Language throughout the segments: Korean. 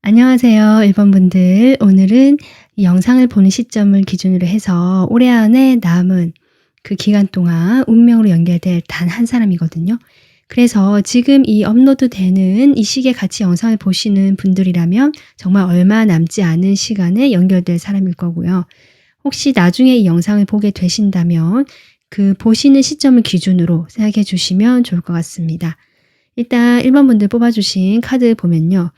안녕하세요, 1번 분들. 오늘은 이 영상을 보는 시점을 기준으로 해서 올해 안에 남은 그 기간 동안 운명으로 연결될 단 한 사람이거든요. 그래서 지금 이 업로드되는 이 시기에 같이 영상을 보시는 분들이라면 정말 얼마 남지 않은 시간에 연결될 사람일 거고요. 혹시 나중에 이 영상을 보게 되신다면 그 보시는 시점을 기준으로 생각해 주시면 좋을 것 같습니다. 일단 1번 분들 뽑아주신 카드 보면요.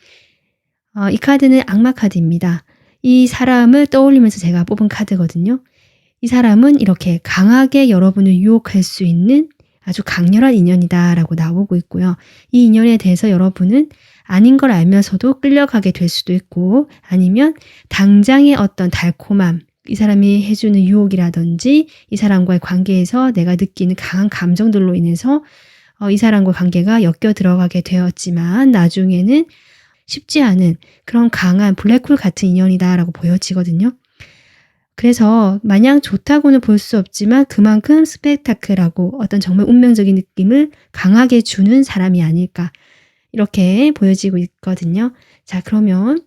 이 카드는 악마 카드입니다. 이 사람을 떠올리면서 제가 뽑은 카드거든요. 이 사람은 이렇게 강하게 여러분을 유혹할 수 있는 아주 강렬한 인연이다라고 나오고 있고요. 이 인연에 대해서 여러분은 아닌 걸 알면서도 끌려가게 될 수도 있고, 아니면 당장의 어떤 달콤함, 이 사람이 해주는 유혹이라든지 이 사람과의 관계에서 내가 느끼는 강한 감정들로 인해서 이 사람과 관계가 엮여 들어가게 되었지만 나중에는 쉽지 않은 그런 강한 블랙홀 같은 인연이다라고 보여지거든요. 그래서 마냥 좋다고는 볼 수 없지만 그만큼 스펙타클하고 어떤 정말 운명적인 느낌을 강하게 주는 사람이 아닐까, 이렇게 보여지고 있거든요. 자, 그러면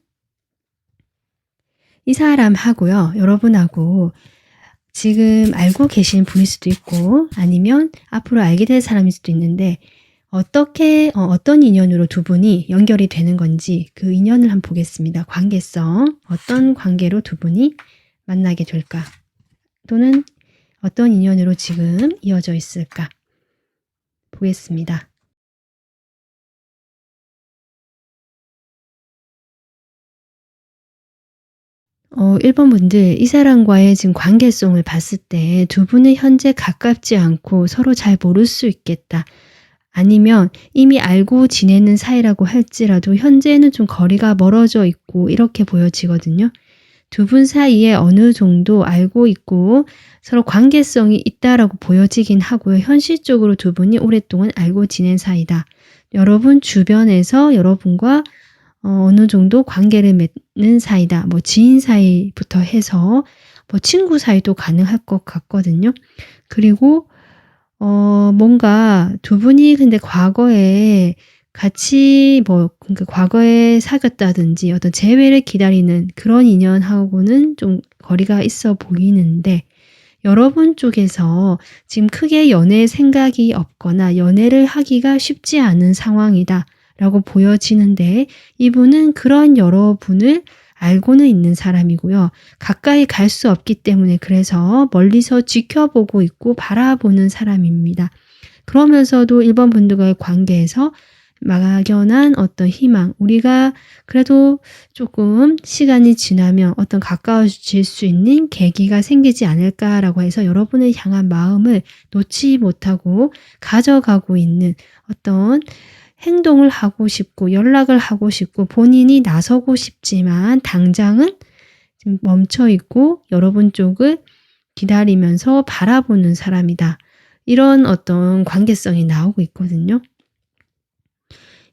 이 사람하고요, 여러분하고 지금 알고 계신 분일 수도 있고 아니면 앞으로 알게 될 사람일 수도 있는데, 어떤 인연으로 두 분이 연결이 되는 건지 그 인연을 한번 보겠습니다. 관계성, 어떤 관계로 두 분이 만나게 될까? 또는 어떤 인연으로 지금 이어져 있을까? 보겠습니다. 어, 1번 분들, 이 사람과의 지금 관계성을 봤을 때 두 분은 현재 가깝지 않고 서로 잘 모를 수 있겠다. 아니면 이미 알고 지내는 사이라고 할지라도 현재는 좀 거리가 멀어져 있고 이렇게 보여지거든요. 두 분 사이에 어느 정도 알고 있고 서로 관계성이 있다라고 보여지긴 하고요. 현실적으로 두 분이 오랫동안 알고 지낸 사이다. 여러분 주변에서 여러분과 어느 정도 관계를 맺는 사이다. 뭐 지인 사이부터 해서 뭐 친구 사이도 가능할 것 같거든요. 그리고 뭔가 두 분이 근데 과거에 같이 그러니까 과거에 사귀었다든지 어떤 재회를 기다리는 그런 인연하고는 좀 거리가 있어 보이는데, 여러분 쪽에서 지금 크게 연애 생각이 없거나 연애를 하기가 쉽지 않은 상황이다라고 보여지는데, 이분은 그런 여러분을 알고는 있는 사람이고요. 가까이 갈 수 없기 때문에 그래서 멀리서 지켜보고 있고 바라보는 사람입니다. 그러면서도 1번 분들과의 관계에서 막연한 어떤 희망, 우리가 그래도 조금 시간이 지나면 어떤 가까워질 수 있는 계기가 생기지 않을까라고 해서 여러분을 향한 마음을 놓지 못하고 가져가고 있는 어떤 행동을 하고 싶고 연락을 하고 싶고 본인이 나서고 싶지만 당장은 지금 멈춰 있고 여러분 쪽을 기다리면서 바라보는 사람이다. 이런 어떤 관계성이 나오고 있거든요.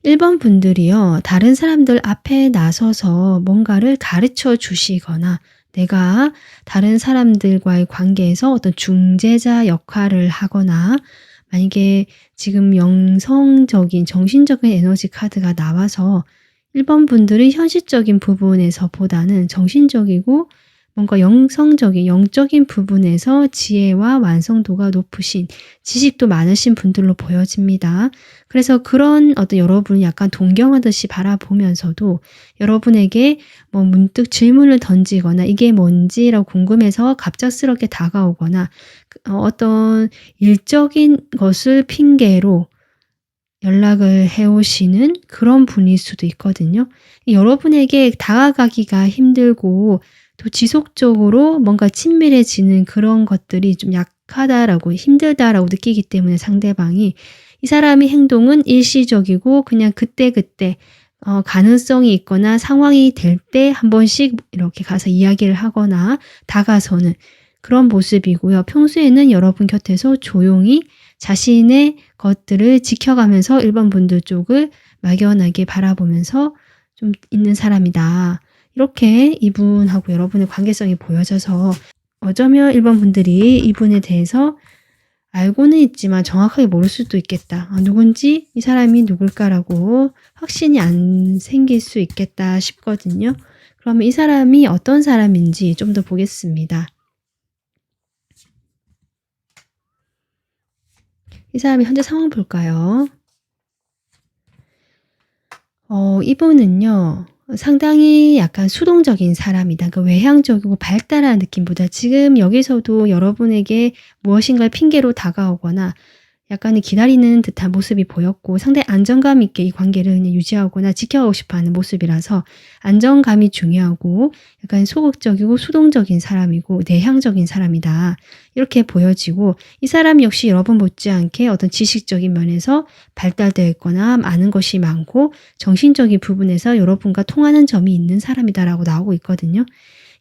1번 분들이요, 다른 사람들 앞에 나서서 뭔가를 가르쳐 주시거나 내가 다른 사람들과의 관계에서 어떤 중재자 역할을 하거나, 만약에 지금 영성적인 정신적인 에너지 카드가 나와서 1번 분들이 현실적인 부분에서보다는 정신적이고 뭔가 영성적인 영적인 부분에서 지혜와 완성도가 높으신, 지식도 많으신 분들로 보여집니다. 그래서 그런 어떤 여러분을 약간 동경하듯이 바라보면서도 여러분에게 뭐 문득 질문을 던지거나 이게 뭔지라고 궁금해서 갑작스럽게 다가오거나 어떤 일적인 것을 핑계로 연락을 해오시는 그런 분일 수도 있거든요. 여러분에게 다가가기가 힘들고 또 지속적으로 뭔가 친밀해지는 그런 것들이 좀 약하다라고, 힘들다라고 느끼기 때문에 상대방이 이 사람의 행동은 일시적이고 그냥 그때그때 가능성이 있거나 상황이 될 때 한 번씩 이렇게 가서 이야기를 하거나 다가서는 그런 모습이고요. 평소에는 여러분 곁에서 조용히 자신의 것들을 지켜가면서 일반 분들 쪽을 막연하게 바라보면서 좀 있는 사람이다. 이렇게 이분하고 여러분의 관계성이 보여져서 어쩌면 일반 분들이 이분에 대해서 알고는 있지만 정확하게 모를 수도 있겠다. 누군지 이 사람이 누굴까라고 확신이 안 생길 수 있겠다 싶거든요. 그러면 이 사람이 어떤 사람인지 좀 더 보겠습니다. 이 사람의 현재 상황 볼까요? 이분은요. 상당히 약간 수동적인 사람이다. 그러니까 외향적이고 발달한 느낌보다 지금 여기서도 여러분에게 무엇인가를 핑계로 다가오거나 약간의 기다리는 듯한 모습이 보였고 상당히 안정감 있게 이 관계를 그냥 유지하거나 지켜가고 싶어하는 모습이라서 안정감이 중요하고 약간 소극적이고 수동적인 사람이고 내향적인 사람이다. 이렇게 보여지고 이 사람 역시 여러분 못지않게 어떤 지식적인 면에서 발달되어 있거나 아는 것이 많고 정신적인 부분에서 여러분과 통하는 점이 있는 사람이다라고 나오고 있거든요.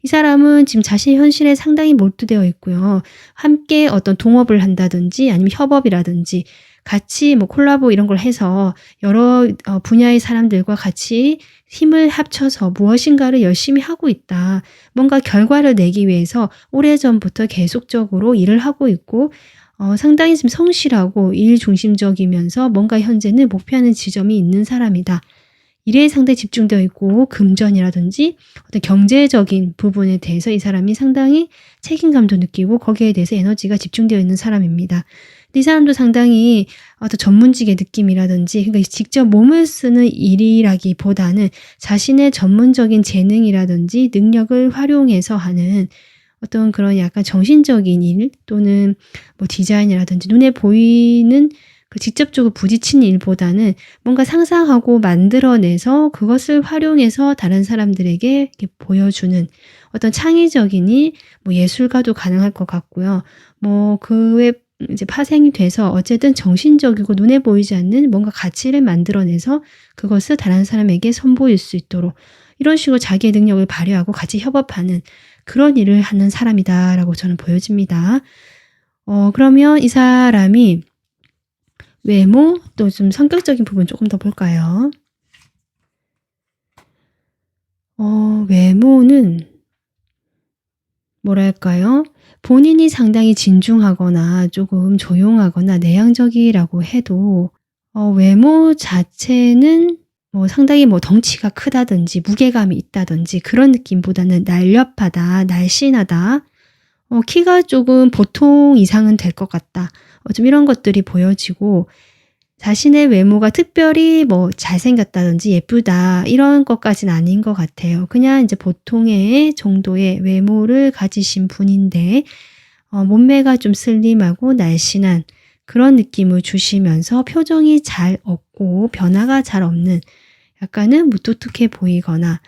이 사람은 지금 자신의 현실에 상당히 몰두되어 있고요. 함께 어떤 동업을 한다든지 아니면 협업이라든지 같이 뭐 콜라보 이런 걸 해서 여러 분야의 사람들과 같이 힘을 합쳐서 무엇인가를 열심히 하고 있다. 뭔가 결과를 내기 위해서 오래전부터 계속적으로 일을 하고 있고 상당히 좀 성실하고 일 중심적이면서 뭔가 현재는 목표하는 지점이 있는 사람이다. 일에 상당히 집중되어 있고 금전이라든지 어떤 경제적인 부분에 대해서 이 사람이 상당히 책임감도 느끼고 거기에 대해서 에너지가 집중되어 있는 사람입니다. 근데 이 사람도 상당히 어떤 전문직의 느낌이라든지 그러니까 직접 몸을 쓰는 일이라기보다는 자신의 전문적인 재능이라든지 능력을 활용해서 하는 어떤 그런 약간 정신적인 일 또는 뭐 디자인이라든지 눈에 보이는 그 직접적으로 부딪히는 일보다는 뭔가 상상하고 만들어내서 그것을 활용해서 다른 사람들에게 이렇게 보여주는 어떤 창의적인 일, 뭐 예술가도 가능할 것 같고요. 뭐 그 외 이제 파생이 돼서 어쨌든 정신적이고 눈에 보이지 않는 뭔가 가치를 만들어내서 그것을 다른 사람에게 선보일 수 있도록 이런 식으로 자기의 능력을 발휘하고 같이 협업하는 그런 일을 하는 사람이다라고 저는 보여집니다. 그러면 이 사람이 외모 또 좀 성격적인 부분 조금 더 볼까요? 외모는 뭐랄까요? 본인이 상당히 진중하거나 조금 조용하거나 내향적이라고 해도 외모 자체는 뭐 상당히 뭐 덩치가 크다든지 무게감이 있다든지 그런 느낌보다는 날렵하다, 날씬하다, 키가 조금 보통 이상은 될 것 같다. 좀 이런 것들이 보여지고 자신의 외모가 특별히 뭐 잘생겼다든지 예쁘다 이런 것까지는 아닌 것 같아요. 그냥 이제 보통의 정도의 외모를 가지신 분인데 몸매가 좀 슬림하고 날씬한 그런 느낌을 주시면서 표정이 잘 없고 변화가 잘 없는 약간은 무뚝뚝해 보이거나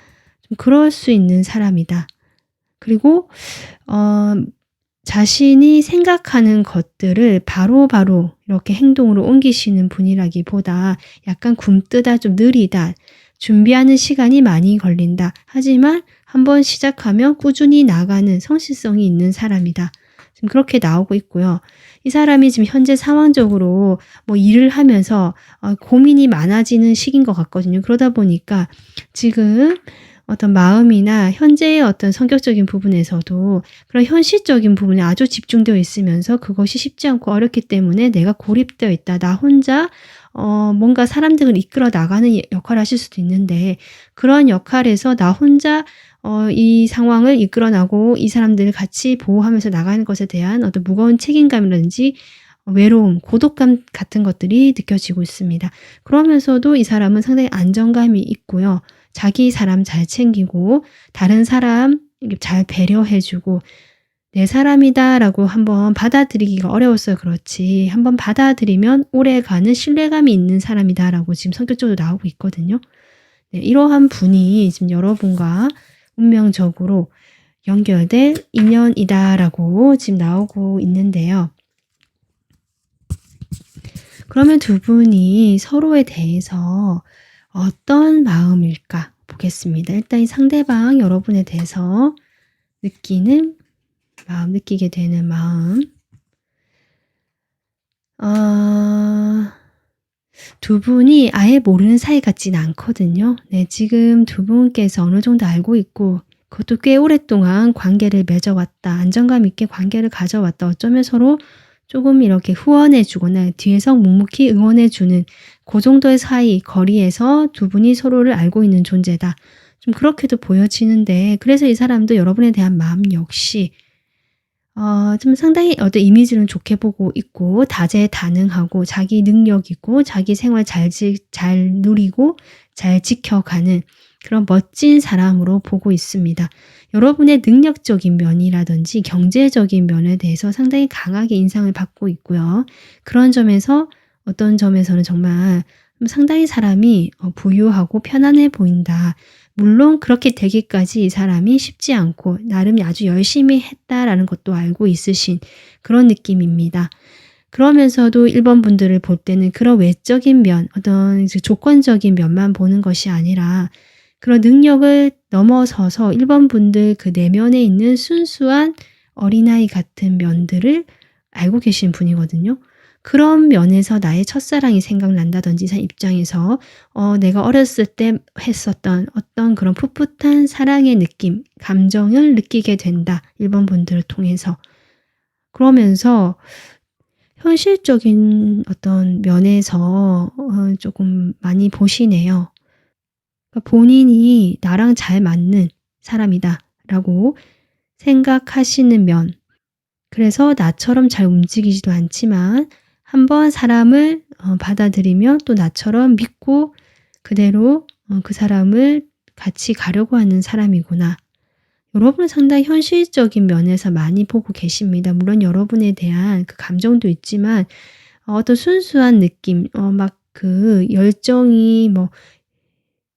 좀 그럴 수 있는 사람이다. 그리고 자신이 생각하는 것들을 바로바로 이렇게 행동으로 옮기시는 분이라기보다 약간 굼뜨다, 좀 느리다, 준비하는 시간이 많이 걸린다. 하지만 한번 시작하면 꾸준히 나가는 성실성이 있는 사람이다. 지금 그렇게 나오고 있고요. 이 사람이 지금 현재 상황적으로 뭐 일을 하면서 고민이 많아지는 시기인 것 같거든요. 그러다 보니까 지금 어떤 마음이나 현재의 어떤 성격적인 부분에서도 그런 현실적인 부분에 아주 집중되어 있으면서 그것이 쉽지 않고 어렵기 때문에 내가 고립되어 있다. 나 혼자 뭔가 사람들을 이끌어 나가는 역할을 하실 수도 있는데 그런 역할에서 나 혼자 이 상황을 이끌어 나고 이 사람들을 같이 보호하면서 나가는 것에 대한 어떤 무거운 책임감이라든지 외로움, 고독감 같은 것들이 느껴지고 있습니다. 그러면서도 이 사람은 상당히 안정감이 있고요. 자기 사람 잘 챙기고 다른 사람 잘 배려해주고 내 사람이다라고 한번 받아들이기가 어려웠어요. 그렇지. 한번 받아들이면 오래가는 신뢰감이 있는 사람이다라고 지금 성격적으로 나오고 있거든요. 네, 이러한 분이 지금 여러분과 운명적으로 연결될 인연이다라고 지금 나오고 있는데요. 그러면 두 분이 서로에 대해서 어떤 마음일까 보겠습니다. 일단 이 상대방 여러분에 대해서 느끼는 마음, 느끼게 되는 마음. 두 분이 아예 모르는 사이 같지는 않거든요. 네, 지금 두 분께서 어느 정도 알고 있고 그것도 꽤 오랫동안 관계를 맺어왔다. 안정감 있게 관계를 가져왔다. 어쩌면 서로 조금 이렇게 후원해 주거나 뒤에서 묵묵히 응원해 주는 그 정도의 사이, 거리에서 두 분이 서로를 알고 있는 존재다. 좀 그렇게도 보여지는데 그래서 이 사람도 여러분에 대한 마음 역시 좀 상당히 어떤 이미지는 좋게 보고 있고 다재다능하고 자기 능력이고 자기 생활 잘 누리고 잘 지켜가는 그런 멋진 사람으로 보고 있습니다. 여러분의 능력적인 면이라든지 경제적인 면에 대해서 상당히 강하게 인상을 받고 있고요. 그런 점에서 어떤 점에서는 정말 상당히 사람이 부유하고 편안해 보인다. 물론 그렇게 되기까지 이 사람이 쉽지 않고 나름 아주 열심히 했다라는 것도 알고 있으신 그런 느낌입니다. 그러면서도 1번 분들을 볼 때는 그런 외적인 면, 어떤 조건적인 면만 보는 것이 아니라 그런 능력을 넘어서서 1번 분들 그 내면에 있는 순수한 어린아이 같은 면들을 알고 계신 분이거든요. 그런 면에서 나의 첫사랑이 생각난다든지 이 입장에서 내가 어렸을 때 했었던 어떤 그런 풋풋한 사랑의 느낌, 감정을 느끼게 된다. 1번 분들을 통해서. 그러면서 현실적인 어떤 면에서 조금 많이 보시네요. 그러니까 본인이 나랑 잘 맞는 사람이다 라고 생각하시는 면. 그래서 나처럼 잘 움직이지도 않지만 한번 사람을 받아들이면 또 나처럼 믿고 그대로 그 사람을 같이 가려고 하는 사람이구나. 여러분은 상당히 현실적인 면에서 많이 보고 계십니다. 물론 여러분에 대한 그 감정도 있지만 어떤 순수한 느낌, 막 그 열정이 뭐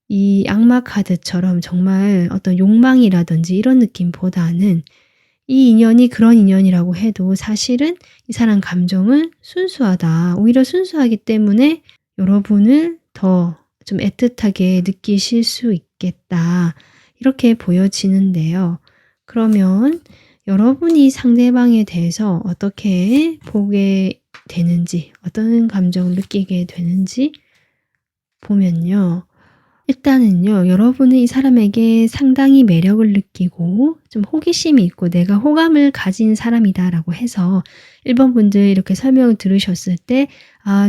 이 악마 카드처럼 정말 어떤 욕망이라든지 이런 느낌보다는 이 인연이 그런 인연이라고 해도 사실은 이 사람 감정은 순수하다. 오히려 순수하기 때문에 여러분을 더 좀 애틋하게 느끼실 수 있겠다. 이렇게 보여지는데요. 그러면 여러분이 상대방에 대해서 어떻게 보게 되는지, 어떤 감정을 느끼게 되는지 보면요. 일단은요. 여러분은 이 사람에게 상당히 매력을 느끼고 좀 호기심이 있고 내가 호감을 가진 사람이다라고 해서 1번 분들 이렇게 설명을 들으셨을 때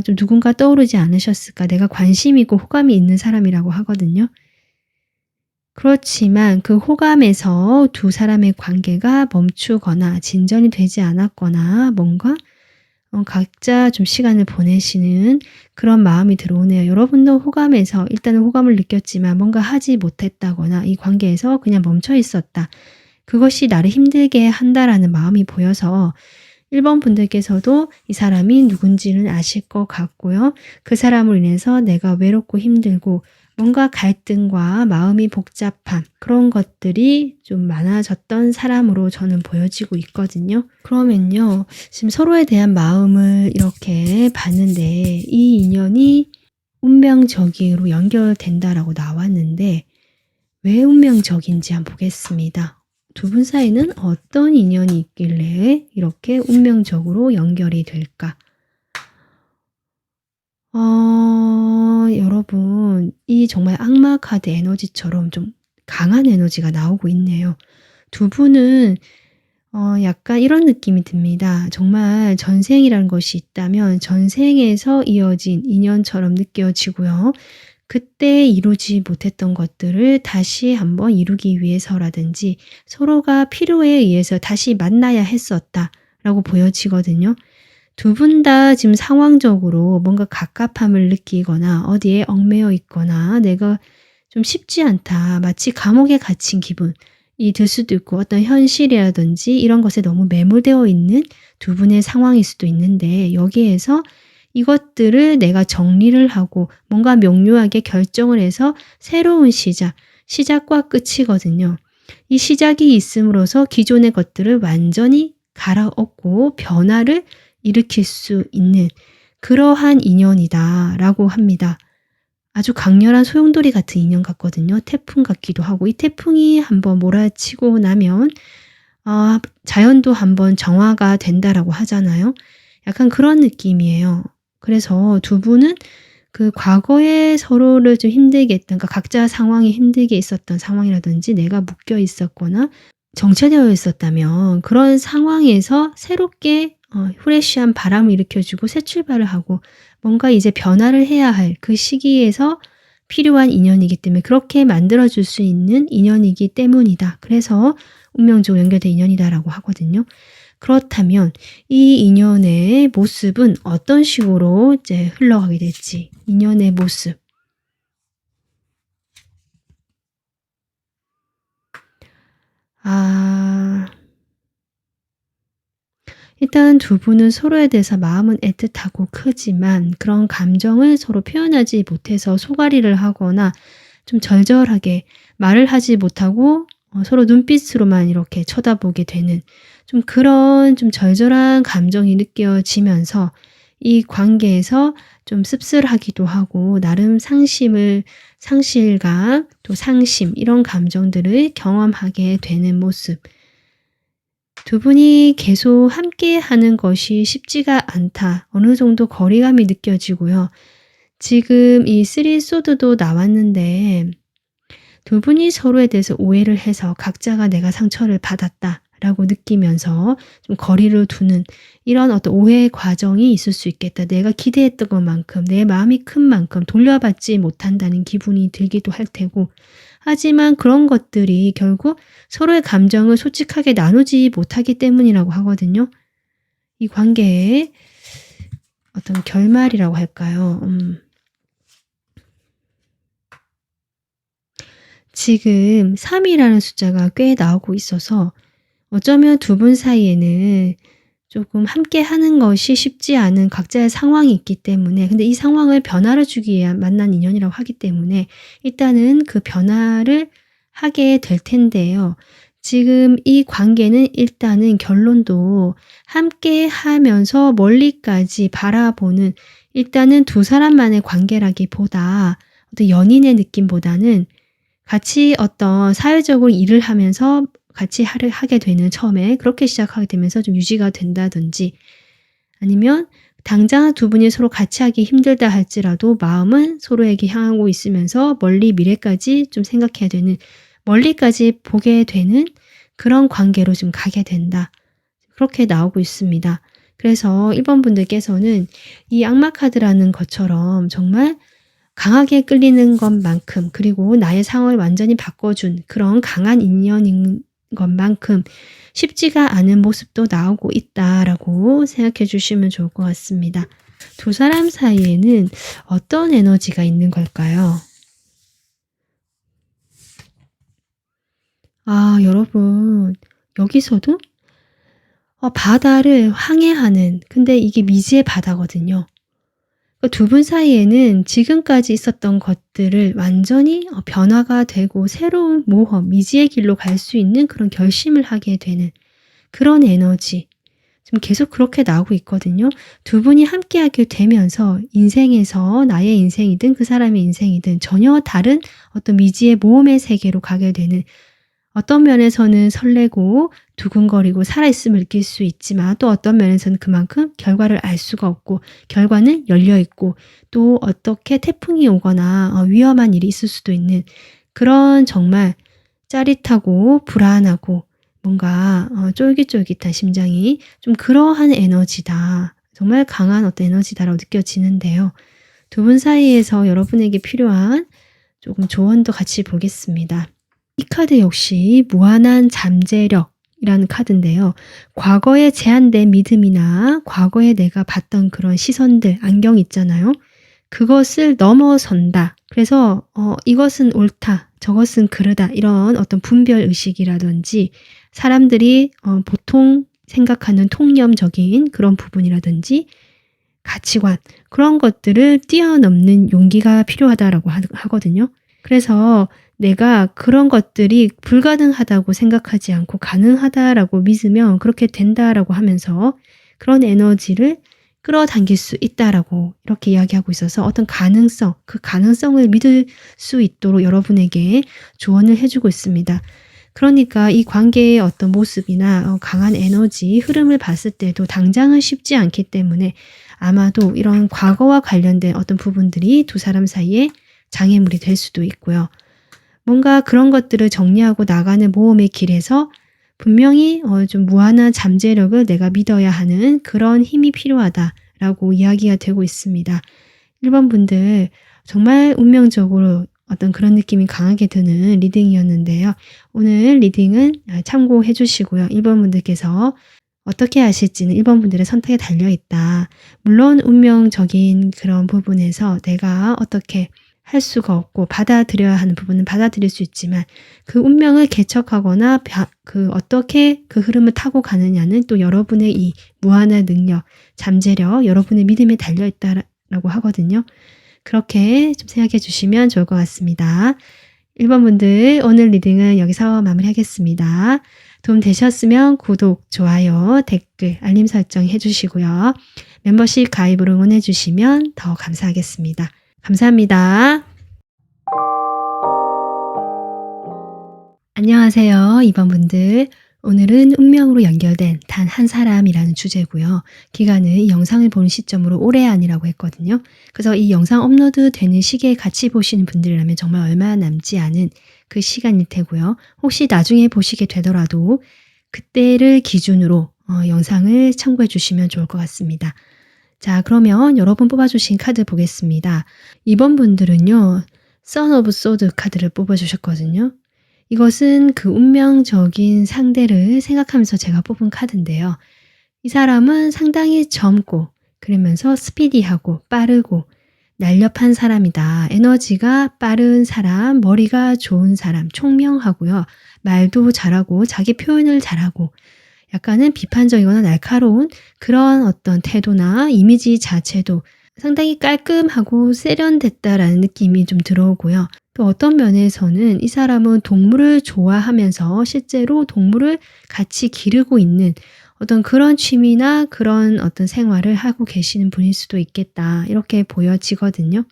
좀 누군가 떠오르지 않으셨을까? 내가 관심이 있고 호감이 있는 사람이라고 하거든요. 그렇지만 그 호감에서 두 사람의 관계가 멈추거나 진전이 되지 않았거나 뭔가 각자 좀 시간을 보내시는 그런 마음이 들어오네요. 여러분도 호감에서 일단은 호감을 느꼈지만 뭔가 하지 못했다거나 이 관계에서 그냥 멈춰 있었다. 그것이 나를 힘들게 한다라는 마음이 보여서 1번 분들께서도 이 사람이 누군지는 아실 것 같고요. 그 사람으로 인해서 내가 외롭고 힘들고 뭔가 갈등과 마음이 복잡한 그런 것들이 좀 많아졌던 사람으로 저는 보여지고 있거든요. 그러면요. 지금 서로에 대한 마음을 이렇게 봤는데 이 인연이 운명적으로 연결된다라고 나왔는데 왜 운명적인지 한번 보겠습니다. 두 분 사이는 어떤 인연이 있길래 이렇게 운명적으로 연결이 될까? 여러분, 이 정말 악마 카드 에너지처럼 좀 강한 에너지가 나오고 있네요. 두 분은 약간 이런 느낌이 듭니다. 정말 전생이라는 것이 있다면 전생에서 이어진 인연처럼 느껴지고요. 그때 이루지 못했던 것들을 다시 한번 이루기 위해서라든지 서로가 필요에 의해서 다시 만나야 했었다라고 보여지거든요. 두 분 다 지금 상황적으로 뭔가 갑갑함을 느끼거나 어디에 얽매여 있거나 내가 좀 쉽지 않다. 마치 감옥에 갇힌 기분이 들 수도 있고 어떤 현실이라든지 이런 것에 너무 매몰되어 있는 두 분의 상황일 수도 있는데 여기에서 이것들을 내가 정리를 하고 뭔가 명료하게 결정을 해서 새로운 시작과 끝이거든요. 이 시작이 있음으로써 기존의 것들을 완전히 갈아엎고 변화를 일으킬 수 있는 그러한 인연이다라고 합니다. 아주 강렬한 소용돌이 같은 인연 같거든요. 태풍 같기도 하고 이 태풍이 한번 몰아치고 나면 자연도 한번 정화가 된다라고 하잖아요. 약간 그런 느낌이에요. 그래서 두 분은 그 과거에 서로를 좀 힘들게 했던, 그러니까 각자 상황이 힘들게 있었던 상황이라든지 내가 묶여 있었거나 정체되어 있었다면 그런 상황에서 새롭게 프레시한 바람을 일으켜주고 새 출발을 하고 뭔가 이제 변화를 해야 할 그 시기에서 필요한 인연이기 때문에 그렇게 만들어줄 수 있는 인연이기 때문이다. 그래서 운명적으로 연결된 인연이다라고 하거든요. 그렇다면 이 인연의 모습은 어떤 식으로 이제 흘러가게 될지, 인연의 모습. 일단 두 분은 서로에 대해서 마음은 애틋하고 크지만 그런 감정을 서로 표현하지 못해서 소갈이를 하거나 좀 절절하게 말을 하지 못하고 서로 눈빛으로만 이렇게 쳐다보게 되는 좀 그런 좀 절절한 감정이 느껴지면서 이 관계에서 좀 씁쓸하기도 하고 나름 상실감, 또 상심 이런 감정들을 경험하게 되는 모습. 두 분이 계속 함께 하는 것이 쉽지가 않다. 어느 정도 거리감이 느껴지고요. 지금 이 쓰리 소드도 나왔는데 두 분이 서로에 대해서 오해를 해서 각자가 내가 상처를 받았다라고 느끼면서 좀 거리를 두는 이런 어떤 오해 과정이 있을 수 있겠다. 내가 기대했던 것만큼 내 마음이 큰 만큼 돌려받지 못한다는 기분이 들기도 할 테고 하지만 그런 것들이 결국 서로의 감정을 솔직하게 나누지 못하기 때문이라고 하거든요. 이 관계의 어떤 결말이라고 할까요? 지금 3이라는 숫자가 꽤 나오고 있어서 어쩌면 두 분 사이에는 조금 함께 하는 것이 쉽지 않은 각자의 상황이 있기 때문에 근데 이 상황을 변화를 주기 위해 만난 인연이라고 하기 때문에 일단은 그 변화를 하게 될 텐데요. 지금 이 관계는 일단은 결론도 함께 하면서 멀리까지 바라보는 일단은 두 사람만의 관계라기보다 어떤 연인의 느낌보다는 같이 어떤 사회적으로 일을 하면서 같이 하게 되는 처음에 그렇게 시작하게 되면서 좀 유지가 된다든지 아니면 당장 두 분이 서로 같이 하기 힘들다 할지라도 마음은 서로에게 향하고 있으면서 멀리 미래까지 좀 생각해야 되는 멀리까지 보게 되는 그런 관계로 좀 가게 된다. 그렇게 나오고 있습니다. 그래서 1번 분들께서는 이 악마 카드라는 것처럼 정말 강하게 끌리는 것만큼 그리고 나의 상황을 완전히 바꿔준 그런 강한 인연인 것만큼 쉽지가 않은 모습도 나오고 있다라고 생각해 주시면 좋을 것 같습니다. 두 사람 사이에는 어떤 에너지가 있는 걸까요? 여러분 여기서도 바다를 항해하는 근데 이게 미지의 바다거든요. 두 분 사이에는 지금까지 있었던 것들을 완전히 변화가 되고 새로운 모험, 미지의 길로 갈 수 있는 그런 결심을 하게 되는 그런 에너지. 지금 계속 그렇게 나오고 있거든요. 두 분이 함께하게 되면서 인생에서 나의 인생이든 그 사람의 인생이든 전혀 다른 어떤 미지의 모험의 세계로 가게 되는 어떤 면에서는 설레고 두근거리고 살아있음을 느낄 수 있지만 또 어떤 면에서는 그만큼 결과를 알 수가 없고 결과는 열려있고 또 어떻게 태풍이 오거나 위험한 일이 있을 수도 있는 그런 정말 짜릿하고 불안하고 뭔가 쫄깃쫄깃한 심장이 좀 그러한 에너지다. 정말 강한 어떤 에너지다라고 느껴지는데요. 두 분 사이에서 여러분에게 필요한 조금 조언도 같이 보겠습니다. 이 카드 역시 무한한 잠재력이라는 카드인데요. 과거에 제한된 믿음이나 과거에 내가 봤던 그런 시선들, 안경 있잖아요. 그것을 넘어선다. 그래서 이것은 옳다, 저것은 그르다 이런 어떤 분별 의식이라든지 사람들이 보통 생각하는 통념적인 그런 부분이라든지 가치관 그런 것들을 뛰어넘는 용기가 필요하다라고 하거든요. 그래서 내가 그런 것들이 불가능하다고 생각하지 않고 가능하다라고 믿으면 그렇게 된다라고 하면서 그런 에너지를 끌어당길 수 있다라고 이렇게 이야기하고 있어서 어떤 가능성, 그 가능성을 믿을 수 있도록 여러분에게 조언을 해주고 있습니다. 그러니까 이 관계의 어떤 모습이나 강한 에너지, 흐름을 봤을 때도 당장은 쉽지 않기 때문에 아마도 이런 과거와 관련된 어떤 부분들이 두 사람 사이에 장애물이 될 수도 있고요. 뭔가 그런 것들을 정리하고 나가는 모험의 길에서 분명히 좀 무한한 잠재력을 내가 믿어야 하는 그런 힘이 필요하다라고 이야기가 되고 있습니다. 1번 분들 정말 운명적으로 어떤 그런 느낌이 강하게 드는 리딩이었는데요. 오늘 리딩은 참고해 주시고요. 1번 분들께서 어떻게 하실지는 1번 분들의 선택에 달려있다. 물론 운명적인 그런 부분에서 내가 어떻게 할 수가 없고 받아들여야 하는 부분은 받아들일 수 있지만 그 운명을 개척하거나 어떻게 그 흐름을 타고 가느냐는 또 여러분의 이 무한한 능력, 잠재력, 여러분의 믿음에 달려있다라고 하거든요. 그렇게 좀 생각해 주시면 좋을 것 같습니다. 1번 분들 오늘 리딩은 여기서 마무리하겠습니다. 도움 되셨으면 구독, 좋아요, 댓글, 알림 설정 해주시고요. 멤버십 가입으로 응원해 주시면 더 감사하겠습니다. 감사합니다. 안녕하세요. 2번 분들. 오늘은 운명으로 연결된 단 한 사람이라는 주제고요. 기간은 이 영상을 보는 시점으로 올해 안이라고 했거든요. 그래서 이 영상 업로드 되는 시기에 같이 보시는 분들이라면 정말 얼마 남지 않은 그 시간일 테고요. 혹시 나중에 보시게 되더라도 그때를 기준으로 영상을 참고해 주시면 좋을 것 같습니다. 자, 그러면 여러분 뽑아주신 카드 보겠습니다. 2번 분들은요. Son of Swords 카드를 뽑아주셨거든요. 이것은 그 운명적인 상대를 생각하면서 제가 뽑은 카드인데요. 이 사람은 상당히 젊고 그러면서 스피디하고 빠르고 날렵한 사람이다. 에너지가 빠른 사람, 머리가 좋은 사람, 총명하고요. 말도 잘하고 자기 표현을 잘하고 약간은 비판적이거나 날카로운 그런 어떤 태도나 이미지 자체도 상당히 깔끔하고 세련됐다라는 느낌이 좀 들어오고요. 또 어떤 면에서는 이 사람은 동물을 좋아하면서 실제로 동물을 같이 기르고 있는 어떤 그런 취미나 그런 어떤 생활을 하고 계시는 분일 수도 있겠다. 이렇게 보여지거든요.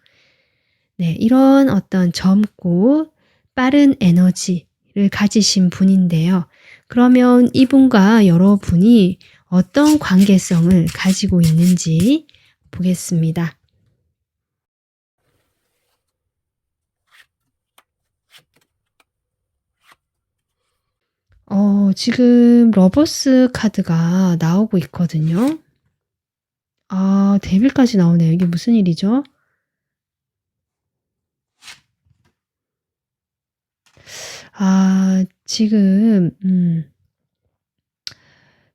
네, 이런 어떤 젊고 빠른 에너지를 가지신 분인데요. 그러면 이분과 여러분이 어떤 관계성을 가지고 있는지 보겠습니다. 지금 러버스 카드가 나오고 있거든요. 아, 데빌까지 나오네요. 이게 무슨 일이죠? 지금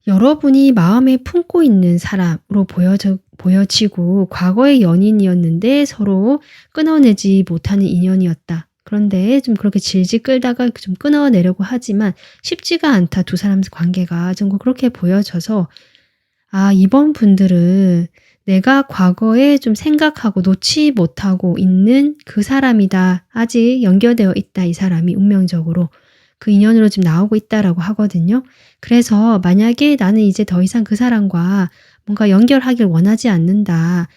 여러분이 마음에 품고 있는 사람으로 보여지고 과거의 연인이었는데 서로 끊어내지 못하는 인연이었다. 그런데 좀 그렇게 질질 끌다가 좀 끊어내려고 하지만 쉽지가 않다. 두 사람 관계가 좀 그렇게 보여져서 이번 분들은 내가 과거에 좀 생각하고 놓지 못하고 있는 그 사람이다. 아직 연결되어 있다. 이 사람이 운명적으로. 그 인연으로 지금 나오고 있다라고 하거든요. 그래서 만약에 나는 이제 더 이상 그 사람과 뭔가 연결하길 원하지 않는다.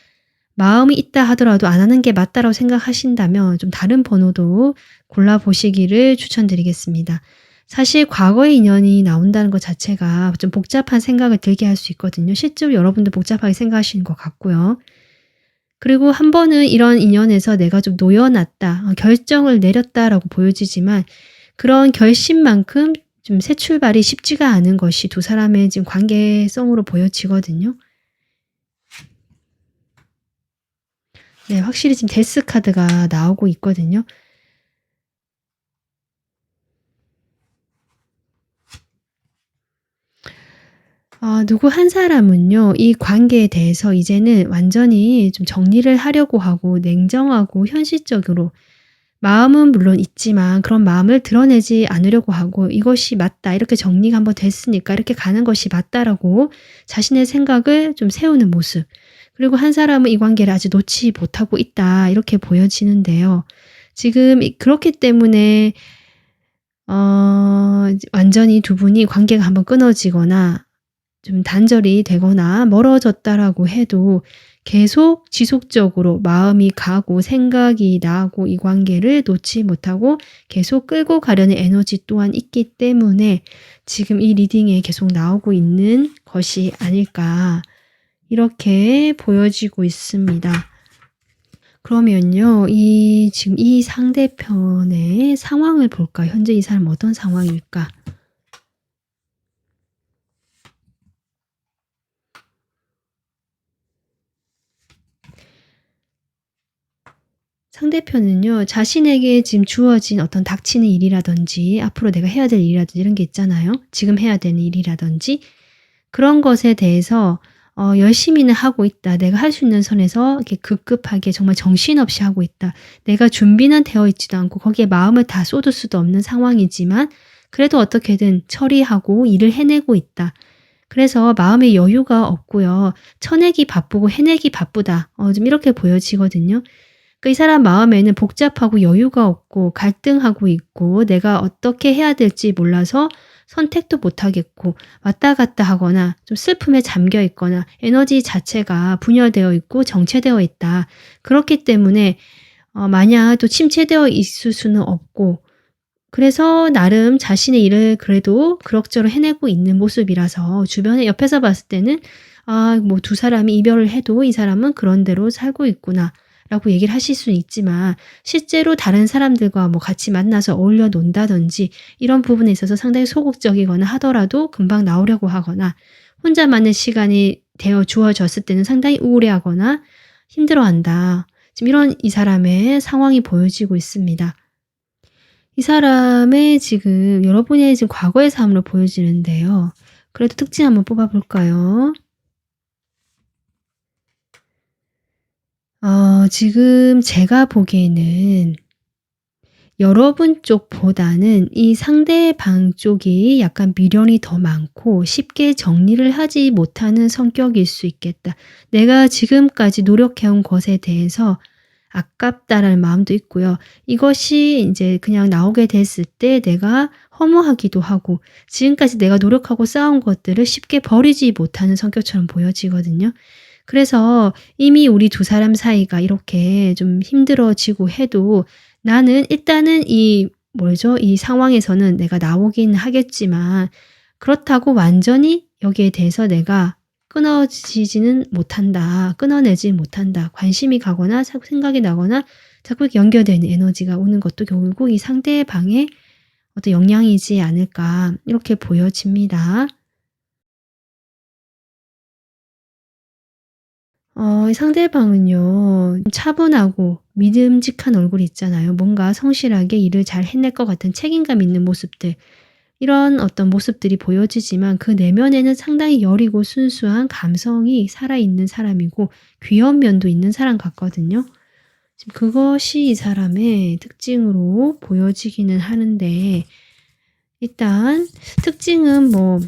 마음이 있다 하더라도 안 하는 게 맞다라고 생각하신다면 좀 다른 번호도 골라보시기를 추천드리겠습니다. 사실 과거의 인연이 나온다는 것 자체가 좀 복잡한 생각을 들게 할 수 있거든요. 실제로 여러분도 복잡하게 생각하시는 것 같고요. 그리고 한 번은 이런 인연에서 내가 좀 놓여놨다, 결정을 내렸다라고 보여지지만 그런 결심만큼 좀 새 출발이 쉽지가 않은 것이 두 사람의 지금 관계성으로 보여지거든요. 네, 확실히 지금 데스 카드가 나오고 있거든요. 누구 한 사람은요, 이 관계에 대해서 이제는 완전히 좀 정리를 하려고 하고 냉정하고 현실적으로 마음은 물론 있지만 그런 마음을 드러내지 않으려고 하고 이것이 맞다. 이렇게 정리가 한번 됐으니까 이렇게 가는 것이 맞다라고 자신의 생각을 좀 세우는 모습. 그리고 한 사람은 이 관계를 아직 놓지 못하고 있다. 이렇게 보여지는데요. 지금 그렇기 때문에 완전히 두 분이 관계가 한번 끊어지거나 좀 단절이 되거나 멀어졌다라고 해도 계속 지속적으로 마음이 가고 생각이 나고 이 관계를 놓지 못하고 계속 끌고 가려는 에너지 또한 있기 때문에 지금 이 리딩에 계속 나오고 있는 것이 아닐까 이렇게 보여지고 있습니다. 그러면요. 지금 이 상대편의 상황을 볼까요? 현재 이 사람 어떤 상황일까? 상대편은요. 자신에게 지금 주어진 어떤 닥치는 일이라든지 앞으로 내가 해야 될 일이라든지 이런 게 있잖아요. 지금 해야 되는 일이라든지 그런 것에 대해서 열심히는 하고 있다. 내가 할 수 있는 선에서 이렇게 급급하게 정말 정신없이 하고 있다. 내가 준비는 되어 있지도 않고 거기에 마음을 다 쏟을 수도 없는 상황이지만 그래도 어떻게든 처리하고 일을 해내고 있다. 그래서 마음의 여유가 없고요. 쳐내기 바쁘고 해내기 바쁘다. 좀 이렇게 보여지거든요. 이 사람 마음에는 복잡하고 여유가 없고 갈등하고 있고 내가 어떻게 해야 될지 몰라서 선택도 못하겠고 왔다 갔다 하거나 좀 슬픔에 잠겨 있거나 에너지 자체가 분열되어 있고 정체되어 있다. 그렇기 때문에 마냥 또 침체되어 있을 수는 없고 그래서 나름 자신의 일을 그래도 그럭저럭 해내고 있는 모습이라서 주변에 옆에서 봤을 때는 뭐 두 사람이 이별을 해도 이 사람은 그런 대로 살고 있구나. 라고 얘기를 하실 수는 있지만 실제로 다른 사람들과 뭐 같이 만나서 어울려 논다든지 이런 부분에 있어서 상당히 소극적이거나 하더라도 금방 나오려고 하거나 혼자만의 시간이 되어 주어졌을 때는 상당히 우울해하거나 힘들어한다. 지금 이런 이 사람의 상황이 보여지고 있습니다. 이 사람의 지금 여러분의 지금 과거의 삶으로 보여지는데요. 그래도 특징 한번 뽑아볼까요? 지금 제가 보기에는 여러분 쪽보다는 이 상대방 쪽이 약간 미련이 더 많고 쉽게 정리를 하지 못하는 성격일 수 있겠다. 내가 지금까지 노력해온 것에 대해서 아깝다라는 마음도 있고요. 이것이 이제 그냥 나오게 됐을 때 내가 허무하기도 하고 지금까지 내가 노력하고 쌓은 것들을 쉽게 버리지 못하는 성격처럼 보여지거든요. 그래서 이미 우리 두 사람 사이가 이렇게 좀 힘들어지고 해도 나는 일단은 이 상황에서는 내가 나오긴 하겠지만 그렇다고 완전히 여기에 대해서 내가 끊어지지는 못한다. 끊어내지 못한다. 관심이 가거나 자꾸 생각이 나거나 자꾸 연결되는 에너지가 오는 것도 결국 이 상대방의 어떤 영향이지 않을까 이렇게 보여집니다. 이 상대방은요. 차분하고 믿음직한 얼굴이 있잖아요. 뭔가 성실하게 일을 잘 해낼 것 같은 책임감 있는 모습들. 이런 어떤 모습들이 보여지지만 그 내면에는 상당히 여리고 순수한 감성이 살아있는 사람이고 귀여운 면도 있는 사람 같거든요. 지금 그것이 이 사람의 특징으로 보여지기는 하는데 일단 특징은 뭐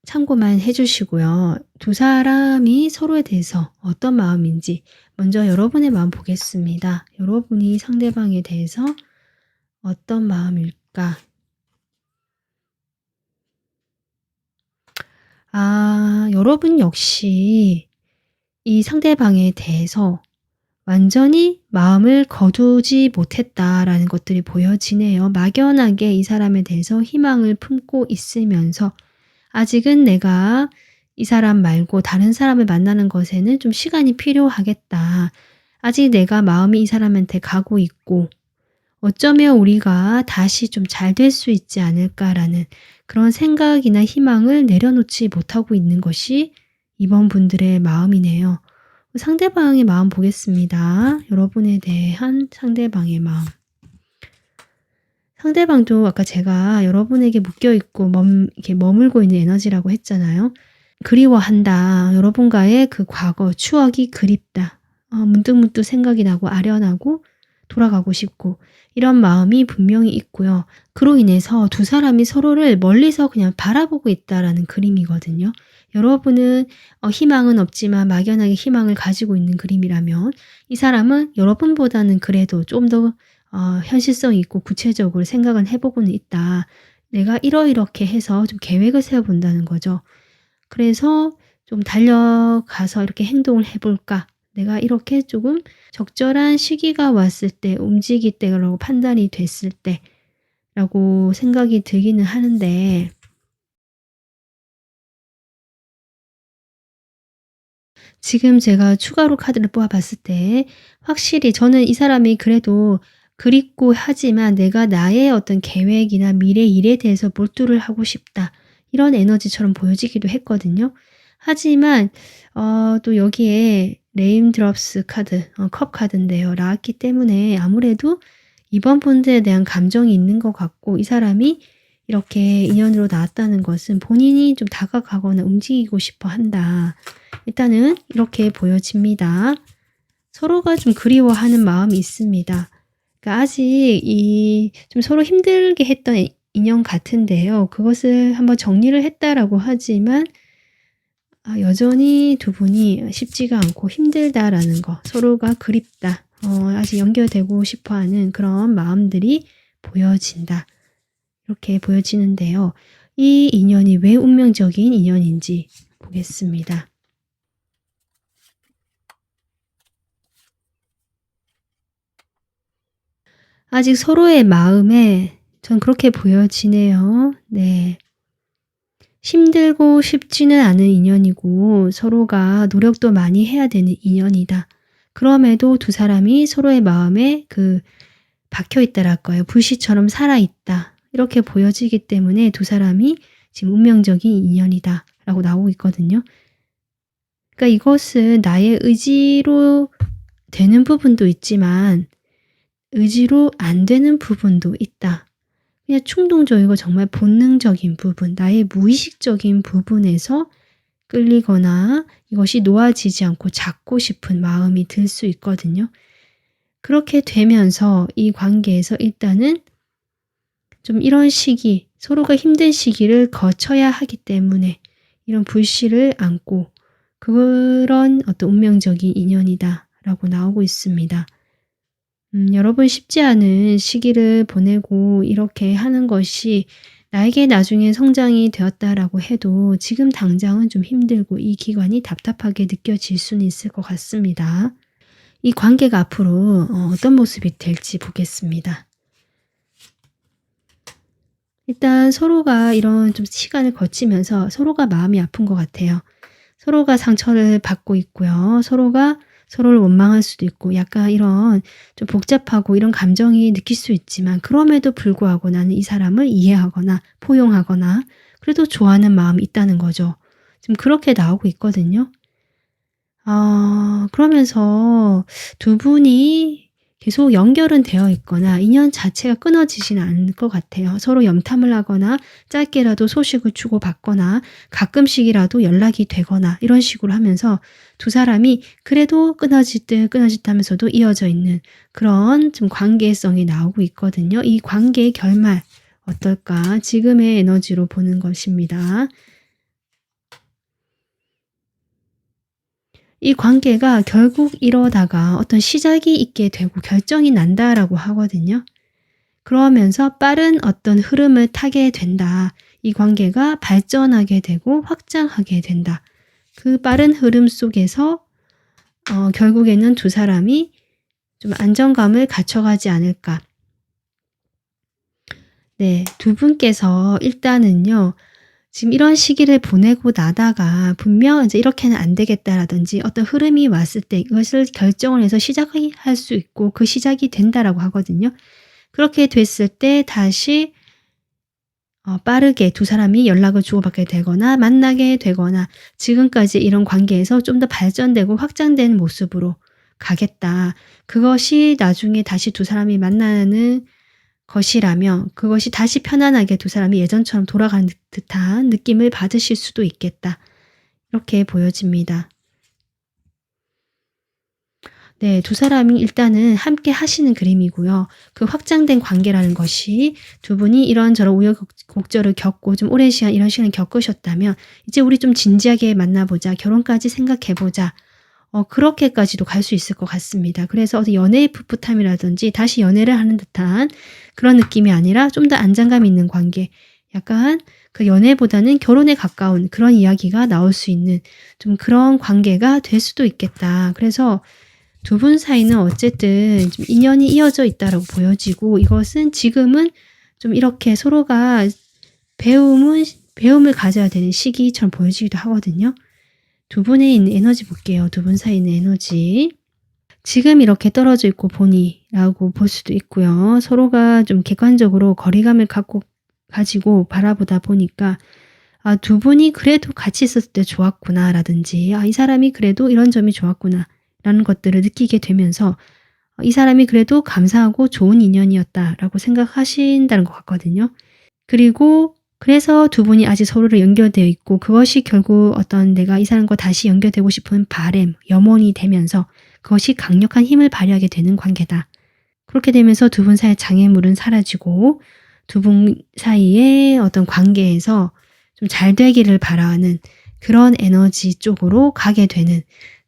참고만 해주시고요. 두 사람이 서로에 대해서 어떤 마음인지 먼저 여러분의 마음 보겠습니다. 여러분이 상대방에 대해서 어떤 마음일까? 여러분 역시 이 상대방에 대해서 완전히 마음을 거두지 못했다라는 것들이 보여지네요. 막연하게 이 사람에 대해서 희망을 품고 있으면서 아직은 내가 이 사람 말고 다른 사람을 만나는 것에는 좀 시간이 필요하겠다. 아직 내가 마음이 이 사람한테 가고 있고 어쩌면 우리가 다시 좀 잘 될 수 있지 않을까라는 그런 생각이나 희망을 내려놓지 못하고 있는 것이 이번 분들의 마음이네요. 상대방의 마음 보겠습니다. 여러분에 대한 상대방의 마음. 상대방도 아까 제가 여러분에게 묶여있고 이렇게 머물고 있는 에너지라고 했잖아요. 그리워한다. 여러분과의 그 과거, 추억이 그립다. 문득문득 생각이 나고 아련하고 돌아가고 싶고 이런 마음이 분명히 있고요. 그로 인해서 두 사람이 서로를 멀리서 그냥 바라보고 있다라는 그림이거든요. 여러분은 희망은 없지만 막연하게 희망을 가지고 있는 그림이라면 이 사람은 여러분보다는 그래도 좀 더 현실성 있고 구체적으로 생각은 해보고는 있다. 내가 이러이렇게 해서 좀 계획을 세워본다는 거죠. 그래서 좀 달려가서 이렇게 행동을 해 볼까? 내가 이렇게 조금 적절한 시기가 왔을 때 움직일 때라고 판단이 됐을 때라고 생각이 들기는 하는데 지금 제가 추가로 카드를 뽑아 봤을 때 확실히 저는 이 사람이 그래도 그립고 하지만 '내가 나의 어떤 계획이나 미래 일에 대해서 몰두를 하고 싶다.' 이런 에너지처럼 보여지기도 했거든요. 하지만 또 여기에 레인드롭스 카드 컵 카드인데요. 나왔기 때문에 아무래도 이번 분들에 대한 감정이 있는 것 같고 이 사람이 이렇게 인연으로 나왔다는 것은 본인이 좀 다가가거나 움직이고 싶어 한다. 일단은 이렇게 보여집니다. 서로가 좀 그리워하는 마음이 있습니다. 그러니까 아직 이 좀 서로 힘들게 했던 인연 같은데요. 그것을 한번 정리를 했다라고 하지만 여전히 두 분이 쉽지가 않고 힘들다라는 거, 서로가 그립다, 아직 연결되고 싶어하는 그런 마음들이 보여진다. 이렇게 보여지는데요. 이 인연이 왜 운명적인 인연인지 보겠습니다. 아직 서로의 마음에 전 그렇게 보여지네요. 네. 힘들고 쉽지는 않은 인연이고 서로가 노력도 많이 해야 되는 인연이다. 그럼에도 두 사람이 서로의 마음에 박혀 있다랄까요? 불씨처럼 살아있다. 이렇게 보여지기 때문에 두 사람이 지금 운명적인 인연이다라고 나오고 있거든요. 그러니까 이것은 나의 의지로 되는 부분도 있지만 의지로 안 되는 부분도 있다. 그냥 충동적이고 정말 본능적인 부분, 나의 무의식적인 부분에서 끌리거나 이것이 놓아지지 않고 잡고 싶은 마음이 들 수 있거든요. 그렇게 되면서 이 관계에서 일단은 좀 이런 시기, 서로가 힘든 시기를 거쳐야 하기 때문에 이런 불씨를 안고 그런 어떤 운명적인 인연이다라고 나오고 있습니다. 여러분 쉽지 않은 시기를 보내고 이렇게 하는 것이 나에게 나중에 성장이 되었다라고 해도 지금 당장은 좀 힘들고 이 기간이 답답하게 느껴질 수는 있을 것 같습니다. 이 관계가 앞으로 어떤 모습이 될지 보겠습니다. 일단 서로가 이런 좀 시간을 거치면서 서로가 마음이 아픈 것 같아요. 서로가 상처를 받고 있고요. 서로가 서로를 원망할 수도 있고 약간 이런 좀 복잡하고 이런 감정이 느낄 수 있지만 그럼에도 불구하고 나는 이 사람을 이해하거나 포용하거나 그래도 좋아하는 마음이 있다는 거죠. 지금 그렇게 나오고 있거든요. 그러면서 두 분이 계속 연결은 되어 있거나 인연 자체가 끊어지지는 않을 것 같아요. 서로 염탐을 하거나 짧게라도 소식을 주고받거나 가끔씩이라도 연락이 되거나 이런 식으로 하면서 두 사람이 그래도 끊어질 듯 끊어질 듯 하면서도 이어져 있는 그런 좀 관계성이 나오고 있거든요. 이 관계의 결말 어떨까? 지금의 에너지로 보는 것입니다. 이 관계가 결국 이러다가 어떤 시작이 있게 되고 결정이 난다라고 하거든요. 그러면서 빠른 어떤 흐름을 타게 된다. 이 관계가 발전하게 되고 확장하게 된다. 그 빠른 흐름 속에서 결국에는 두 사람이 좀 안정감을 갖춰가지 않을까. 네, 두 분께서 일단은요. 지금 이런 시기를 보내고 나다가 분명 이제 '이렇게는 안 되겠다.'라든지 어떤 흐름이 왔을 때 이것을 결정을 해서 시작이 할 수 있고 그 시작이 된다라고 하거든요. 그렇게 됐을 때 다시 빠르게 두 사람이 연락을 주고받게 되거나 만나게 되거나 지금까지 이런 관계에서 좀 더 발전되고 확장된 모습으로 가겠다. 그것이 나중에 다시 두 사람이 만나는 것이라면 그것이 다시 편안하게 두 사람이 예전처럼 돌아가는 듯한 느낌을 받으실 수도 있겠다. 이렇게 보여집니다. 네, 두 사람이 일단은 함께 하시는 그림이고요. 그 확장된 관계라는 것이 두 분이 이런저런 우여곡절을 겪고 좀 오랜 시간 이런 시간을 겪으셨다면 이제 우리 좀 진지하게 만나보자. 결혼까지 생각해보자. 그렇게까지도 갈 수 있을 것 같습니다. 그래서 어디 연애의 풋풋함이라든지 다시 연애를 하는 듯한 그런 느낌이 아니라 좀 더 안정감 있는 관계. 약간 그 연애보다는 결혼에 가까운 그런 이야기가 나올 수 있는 좀 그런 관계가 될 수도 있겠다. 그래서 두 분 사이는 어쨌든 좀 인연이 이어져 있다라고 보여지고 이것은 지금은 좀 이렇게 서로가 배움을 가져야 되는 시기처럼 보여지기도 하거든요. 두 분의 있는 에너지 볼게요. 두 분 사이 있는 에너지. 지금 이렇게 떨어져 있고 보니라고 볼 수도 있고요. 서로가 좀 객관적으로 거리감을 가지고 바라보다 보니까 두 분이 그래도 같이 있었을 때 좋았구나라든지 이 사람이 그래도 이런 점이 좋았구나라는 것들을 느끼게 되면서 이 사람이 그래도 감사하고 좋은 인연이었다라고 생각하신다는 것 같거든요. 그리고 그래서 두 분이 아직 서로를 연결되어 있고 그것이 결국 어떤 내가 이 사람과 다시 연결되고 싶은 바램, 염원이 되면서 그것이 강력한 힘을 발휘하게 되는 관계다. 그렇게 되면서 두 분 사이의 장애물은 사라지고 두 분 사이의 어떤 관계에서 좀 잘 되기를 바라는 그런 에너지 쪽으로 가게 되는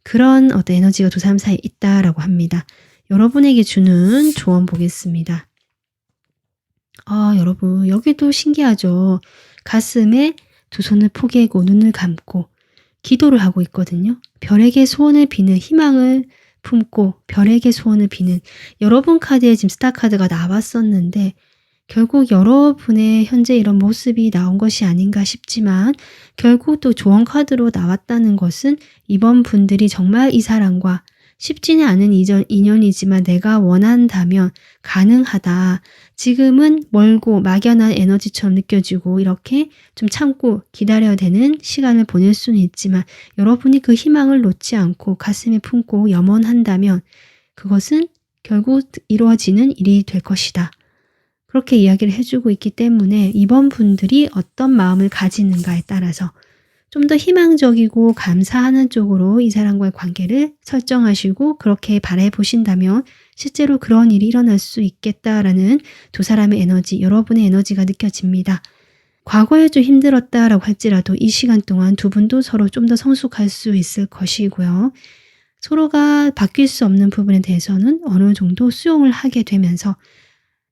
그런 어떤 에너지가 두 사람 사이에 있다라고 합니다. 여러분에게 주는 조언 보겠습니다. 여러분 여기도 신기하죠. 가슴에 두 손을 포개고 눈을 감고 기도를 하고 있거든요. 별에게 소원을 비는 희망을 품고 별에게 소원을 비는 여러분 카드에 지금 스타 카드가 나왔었는데 결국 여러분의 현재 이런 모습이 나온 것이 아닌가 싶지만 결국 또 조언 카드로 나왔다는 것은 이번 분들이 정말 이 사람과 쉽지는 않은 인연이지만 내가 원한다면 가능하다. 지금은 멀고 막연한 에너지처럼 느껴지고 이렇게 좀 참고 기다려야 되는 시간을 보낼 수는 있지만 여러분이 그 희망을 놓지 않고 가슴에 품고 염원한다면 그것은 결국 이루어지는 일이 될 것이다. 그렇게 이야기를 해주고 있기 때문에 이번 분들이 어떤 마음을 가지는가에 따라서 좀 더 희망적이고 감사하는 쪽으로 이 사람과의 관계를 설정하시고 그렇게 바라보신다면 실제로 그런 일이 일어날 수 있겠다라는 두 사람의 에너지, 여러분의 에너지가 느껴집니다. 과거에 좀 힘들었다라고 할지라도 이 시간 동안 두 분도 서로 좀 더 성숙할 수 있을 것이고요. 서로가 바뀔 수 없는 부분에 대해서는 어느 정도 수용을 하게 되면서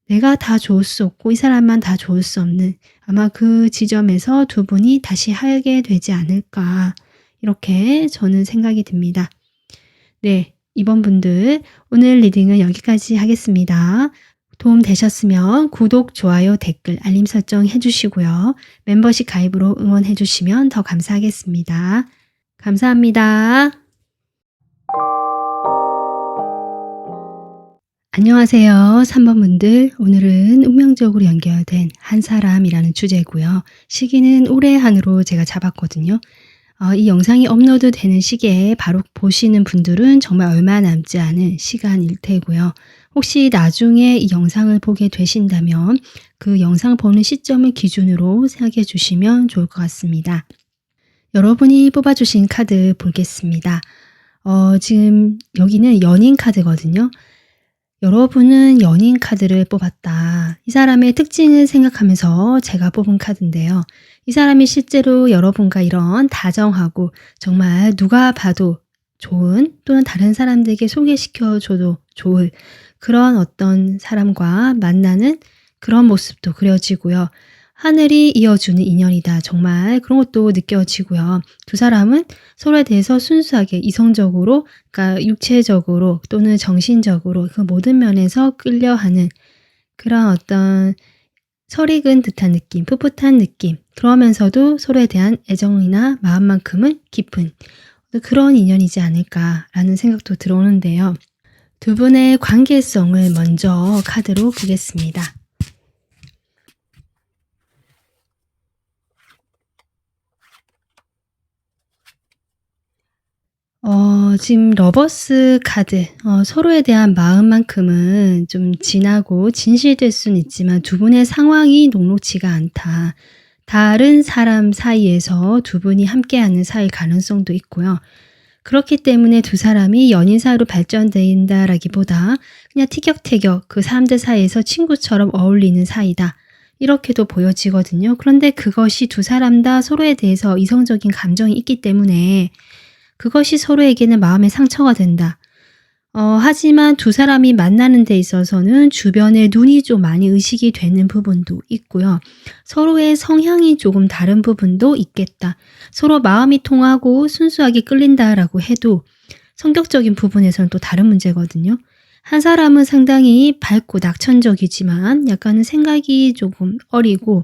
내가 다 좋을 수 없고 이 사람만 다 좋을 수 없는 아마 그 지점에서 두 분이 다시 하게 되지 않을까 이렇게 저는 생각이 듭니다. 네, 이번 분들 오늘 리딩은 여기까지 하겠습니다. 도움 되셨으면 구독, 좋아요, 댓글, 알림 설정 해주시고요. 멤버십 가입으로 응원해주시면 더 감사하겠습니다. 감사합니다. 안녕하세요. 3번 분들, 오늘은 운명적으로 연결된 한 사람이라는 주제고요. 시기는 올해 한으로 제가 잡았거든요. 이 영상이 업로드 되는 시기에 바로 보시는 분들은 정말 얼마 남지 않은 시간일 테고요. 혹시 나중에 이 영상을 보게 되신다면 그 영상 보는 시점을 기준으로 생각해 주시면 좋을 것 같습니다. 여러분이 뽑아주신 카드 보겠습니다. 지금 여기는 연인 카드거든요. 여러분은 연인 카드를 뽑았다. 이 사람의 특징을 생각하면서 제가 뽑은 카드인데요. 이 사람이 실제로 여러분과 이런 다정하고 정말 누가 봐도 좋은 또는 다른 사람들에게 소개시켜줘도 좋을 그런 어떤 사람과 만나는 그런 모습도 그려지고요. 하늘이 이어주는 인연이다. 정말 그런 것도 느껴지고요. 두 사람은 서로에 대해서 순수하게 이성적으로, 그러니까 육체적으로 또는 정신적으로 그 모든 면에서 끌려하는 그런 어떤 설익은 듯한 느낌, 풋풋한 느낌, 그러면서도 서로에 대한 애정이나 마음만큼은 깊은 그런 인연이지 않을까라는 생각도 들어오는데요. 두 분의 관계성을 먼저 카드로 보겠습니다. 지금 러버스 카드, 서로에 대한 마음만큼은 좀 진하고 진실될 수는 있지만 두 분의 상황이 녹록지가 않다. 다른 사람 사이에서 두 분이 함께하는 사이일 가능성도 있고요. 그렇기 때문에 두 사람이 연인 사이로 발전된다라기보다 그냥 티격태격 그 사람들 사이에서 친구처럼 어울리는 사이다. 이렇게도 보여지거든요. 그런데 그것이 두 사람 다 서로에 대해서 이성적인 감정이 있기 때문에 그것이 서로에게는 마음의 상처가 된다. 하지만 두 사람이 만나는 데 있어서는 주변에 눈이 좀 많이 의식이 되는 부분도 있고요. 서로의 성향이 조금 다른 부분도 있겠다. 서로 마음이 통하고 순수하게 끌린다라고 해도 성격적인 부분에서는 또 다른 문제거든요. 한 사람은 상당히 밝고 낙천적이지만 약간은 생각이 조금 어리고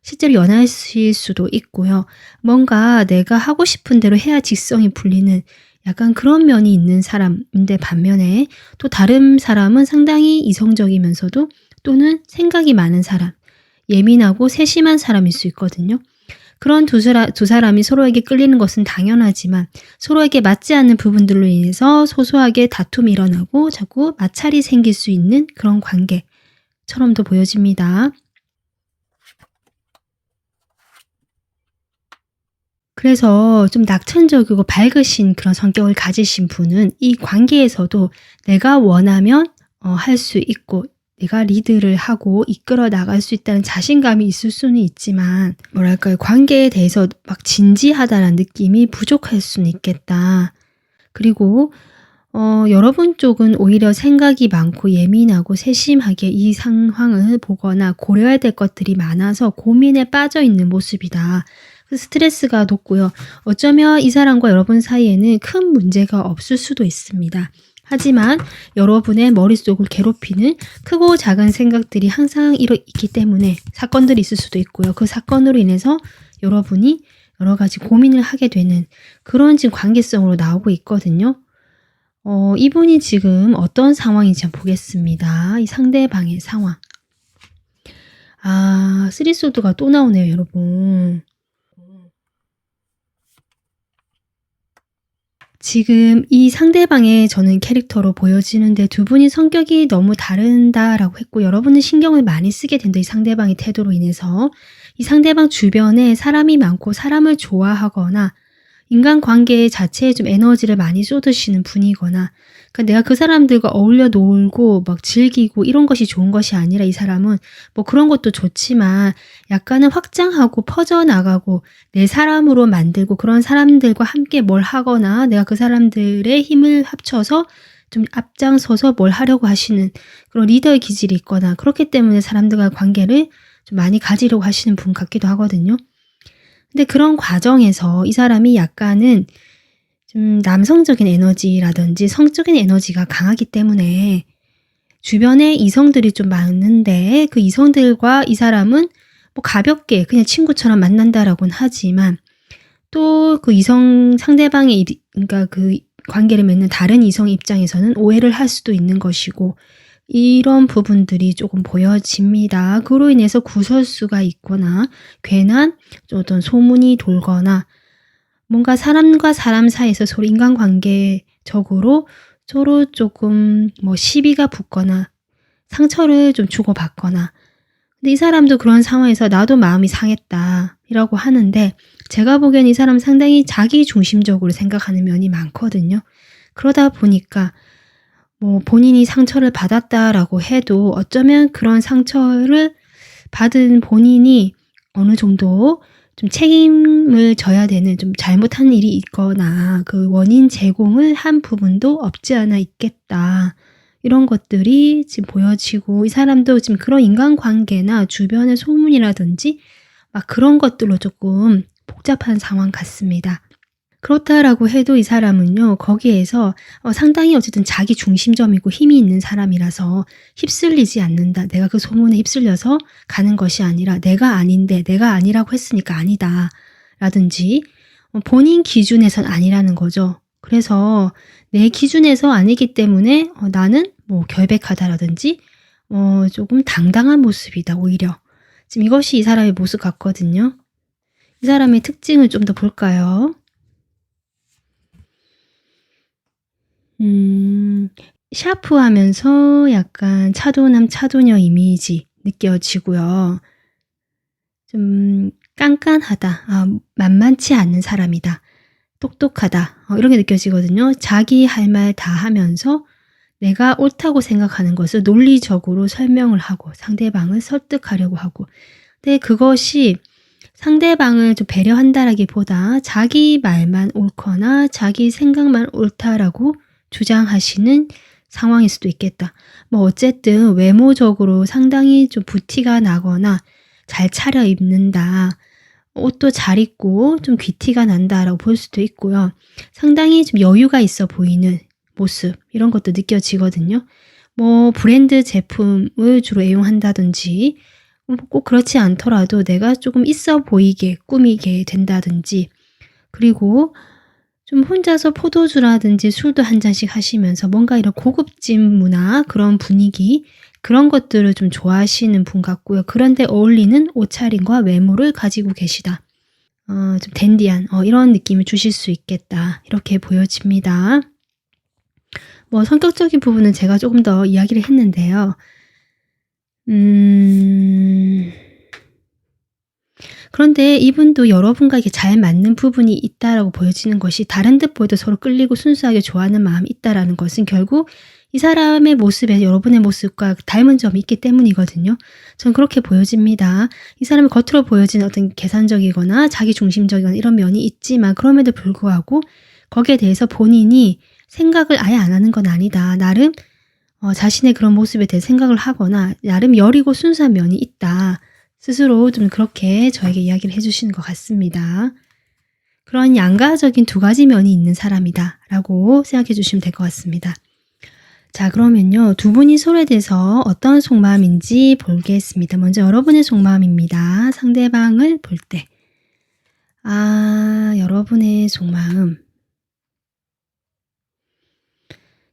실제로 연하실 수도 있고요. 뭔가 내가 하고 싶은 대로 해야 직성이 풀리는 약간 그런 면이 있는 사람인데, 반면에 또 다른 사람은 상당히 이성적이면서도 또는 생각이 많은 사람, 예민하고 세심한 사람일 수 있거든요. 그런 두 사람이 서로에게 끌리는 것은 당연하지만 서로에게 맞지 않는 부분들로 인해서 소소하게 다툼이 일어나고 자꾸 마찰이 생길 수 있는 그런 관계처럼도 보여집니다. 그래서 좀 낙천적이고 밝으신 그런 성격을 가지신 분은 이 관계에서도 내가 원하면 할 수 있고 내가 리드를 하고 이끌어 나갈 수 있다는 자신감이 있을 수는 있지만, 뭐랄까요, 관계에 대해서 막 진지하다라는 느낌이 부족할 수는 있겠다. 그리고 여러분 쪽은 오히려 생각이 많고 예민하고 세심하게 이 상황을 보거나 고려해야 될 것들이 많아서 고민에 빠져 있는 모습이다. 그래서 스트레스가 높고요. 어쩌면 이 사람과 여러분 사이에는 큰 문제가 없을 수도 있습니다. 하지만 여러분의 머릿속을 괴롭히는 크고 작은 생각들이 항상 있기 때문에 사건들이 있을 수도 있고요. 그 사건으로 인해서 여러분이 여러 가지 고민을 하게 되는 그런 지금 관계성으로 나오고 있거든요. 이분이 지금 어떤 상황인지 한번 보겠습니다. 이 상대방의 상황. 쓰리소드가 또 나오네요, 여러분. 지금 이 상대방의 저는 캐릭터로 보여지는데 두 분이 성격이 너무 다른다라고 했고, 여러분은 신경을 많이 쓰게 된다. 이 상대방의 태도로 인해서. 이 상대방 주변에 사람이 많고 사람을 좋아하거나 인간관계 자체에 좀 에너지를 많이 쏟으시는 분이거나, 그러니까 내가 그 사람들과 어울려 놀고 막 즐기고 이런 것이 좋은 것이 아니라 이 사람은 뭐 그런 것도 좋지만 약간은 확장하고 퍼져나가고 내 사람으로 만들고 그런 사람들과 함께 뭘 하거나 내가 그 사람들의 힘을 합쳐서 좀 앞장서서 뭘 하려고 하시는 그런 리더의 기질이 있거나, 그렇기 때문에 사람들과 관계를 좀 많이 가지려고 하시는 분 같기도 하거든요. 근데 그런 과정에서 이 사람이 약간은 좀 남성적인 에너지라든지 성적인 에너지가 강하기 때문에 주변에 이성들이 좀 많은데, 그 이성들과 이 사람은 뭐 가볍게 그냥 친구처럼 만난다라고는 하지만 또 그 이성 상대방의 그러니까 그 관계를 맺는 다른 이성 입장에서는 오해를 할 수도 있는 것이고, 이런 부분들이 조금 보여집니다. 그로 인해서 구설수가 있거나 괜한 어떤 소문이 돌거나 뭔가 사람과 사람 사이에서 서로 인간관계적으로 서로 조금 뭐 시비가 붙거나 상처를 좀 주고받거나. 근데 이 사람도 그런 상황에서 나도 마음이 상했다 이라고 하는데, 제가 보기엔 이 사람 상당히 자기 중심적으로 생각하는 면이 많거든요. 그러다 보니까 뭐 본인이 상처를 받았다라고 해도 어쩌면 그런 상처를 받은 본인이 어느 정도 좀 책임을 져야 되는 좀 잘못한 일이 있거나 그 원인 제공을 한 부분도 없지 않아 있겠다. 이런 것들이 지금 보여지고, 이 사람도 지금 그런 인간관계나 주변의 소문이라든지 막 그런 것들로 조금 복잡한 상황 같습니다. 그렇다라고 해도 이 사람은요, 거기에서 상당히 어쨌든 자기 중심점이고 힘이 있는 사람이라서 휩쓸리지 않는다. 내가 그 소문에 휩쓸려서 가는 것이 아니라 내가 아닌데 내가 아니라고 했으니까 아니다. 라든지 본인 기준에선 아니라는 거죠. 그래서 내 기준에서 아니기 때문에 나는 뭐 결백하다라든지 조금 당당한 모습이다, 오히려. 지금 이것이 이 사람의 모습 같거든요. 이 사람의 특징을 좀 더 볼까요? 샤프하면서 약간 차도남 차도녀 이미지 느껴지고요. 좀 깐깐하다. 만만치 않은 사람이다. 똑똑하다. 이런 게 느껴지거든요. 자기 할 말 다 하면서 내가 옳다고 생각하는 것을 논리적으로 설명을 하고 상대방을 설득하려고 하고. 근데 그것이 상대방을 좀 배려한다라기보다 자기 말만 옳거나 자기 생각만 옳다라고 주장하시는 상황일 수도 있겠다. 뭐 어쨌든 외모적으로 상당히 좀 부티가 나거나 잘 차려입는다. 옷도 잘 입고 좀 귀티가 난다라고 볼 수도 있고요. 상당히 좀 여유가 있어 보이는 모습 이런 것도 느껴지거든요. 뭐 브랜드 제품을 주로 애용한다든지 꼭 그렇지 않더라도 내가 조금 있어 보이게 꾸미게 된다든지 그리고 좀 혼자서 포도주라든지 술도 한 잔씩 하시면서 뭔가 이런 고급진 문화 그런 분위기 그런 것들을 좀 좋아하시는 분 같고요. 그런데 어울리는 옷차림과 외모를 가지고 계시다. 좀 댄디한 이런 느낌을 주실 수 있겠다. 이렇게 보여집니다. 뭐 성격적인 부분은 제가 조금 더 이야기를 했는데요. 그런데 이분도 여러분과 이게 잘 맞는 부분이 있다라고 보여지는 것이 다른 듯 보여도 서로 끌리고 순수하게 좋아하는 마음이 있다라는 것은 결국 이 사람의 모습에 여러분의 모습과 닮은 점이 있기 때문이거든요. 전 그렇게 보여집니다. 이 사람이 겉으로 보여지는 어떤 계산적이거나 자기중심적이거나 이런 면이 있지만 그럼에도 불구하고 거기에 대해서 본인이 생각을 아예 안 하는 건 아니다. 나름 자신의 그런 모습에 대해 생각을 하거나 나름 여리고 순수한 면이 있다. 스스로 좀 그렇게 저에게 이야기를 해주시는 것 같습니다. 그런 양가적인 두 가지 면이 있는 사람이다 라고 생각해 주시면 될 것 같습니다. 자, 그러면요. 두 분이 서로에 대해서 어떤 속마음인지 보겠습니다. 먼저 여러분의 속마음입니다. 상대방을 볼 때. 여러분의 속마음.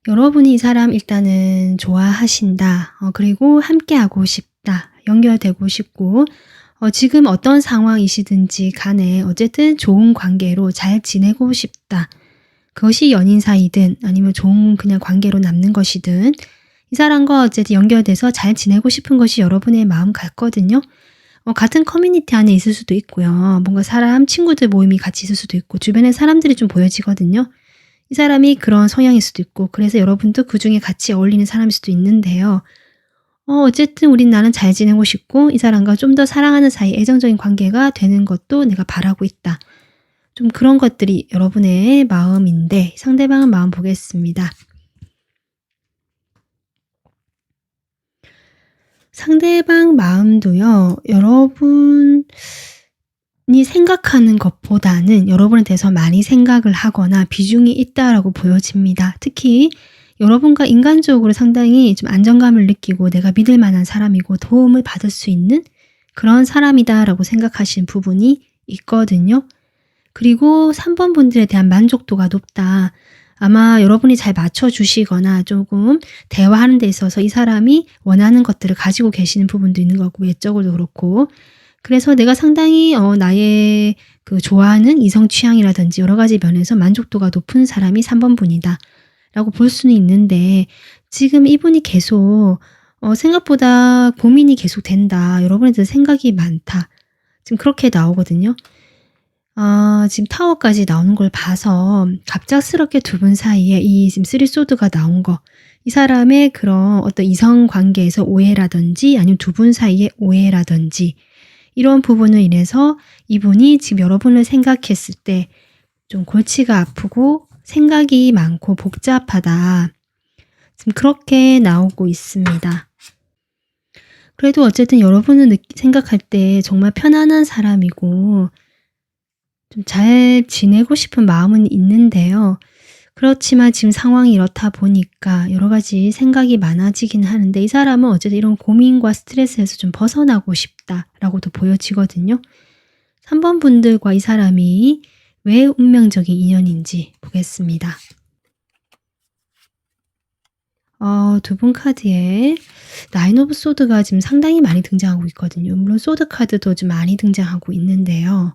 여러분이 이 사람 일단은 좋아하신다. 그리고 함께하고 싶다. 연결되고 싶고 지금 어떤 상황이시든지 간에 어쨌든 좋은 관계로 잘 지내고 싶다. 그것이 연인 사이든 아니면 좋은 그냥 관계로 남는 것이든 이 사람과 어쨌든 연결돼서 잘 지내고 싶은 것이 여러분의 마음 같거든요. 같은 커뮤니티 안에 있을 수도 있고요. 뭔가 사람, 친구들 모임이 같이 있을 수도 있고 주변에 사람들이 좀 보여지거든요. 이 사람이 그런 성향일 수도 있고 그래서 여러분도 그중에 같이 어울리는 사람일 수도 있는데요. 어쨌든 나는 잘 지내고 싶고 이 사람과 좀 더 사랑하는 사이 애정적인 관계가 되는 것도 내가 바라고 있다. 좀 그런 것들이 여러분의 마음인데 상대방의 마음 보겠습니다. 상대방 마음도요. 여러분이 생각하는 것보다는 여러분에 대해서 많이 생각을 하거나 비중이 있다라고 보여집니다. 특히 여러분과 인간적으로 상당히 좀 안정감을 느끼고 내가 믿을 만한 사람이고 도움을 받을 수 있는 그런 사람이다라고 생각하시는 부분이 있거든요. 그리고 3번 분들에 대한 만족도가 높다. 아마 여러분이 잘 맞춰주시거나 조금 대화하는 데 있어서 이 사람이 원하는 것들을 가지고 계시는 부분도 있는 것 같고 외적으로도 그렇고 그래서 내가 상당히 나의 그 좋아하는 이성 취향이라든지 여러 가지 면에서 만족도가 높은 사람이 3번 분이다. 라고 볼 수는 있는데 지금 이분이 계속 생각보다 고민이 계속 된다. 여러분에 대해서 생각이 많다. 지금 그렇게 나오거든요. 지금 타워까지 나오는 걸 봐서 갑작스럽게 두 분 사이에 이 지금 3소드가 나온 거. 이 사람의 그런 어떤 이성 관계에서 오해라든지 아니면 두 분 사이의 오해라든지 이런 부분을 인해서 이분이 지금 여러분을 생각했을 때 좀 골치가 아프고 생각이 많고 복잡하다. 지금 그렇게 나오고 있습니다. 그래도 어쨌든 여러분을 생각할 때 정말 편안한 사람이고 좀 잘 지내고 싶은 마음은 있는데요. 그렇지만 지금 상황이 이렇다 보니까 여러 가지 생각이 많아지긴 하는데 이 사람은 어쨌든 이런 고민과 스트레스에서 좀 벗어나고 싶다라고도 보여지거든요. 3번 분들과 이 사람이 왜 운명적인 인연인지 보겠습니다. 두 분 카드에 나인 오브 소드가 지금 상당히 많이 등장하고 있거든요. 물론 소드 카드도 좀 많이 등장하고 있는데요.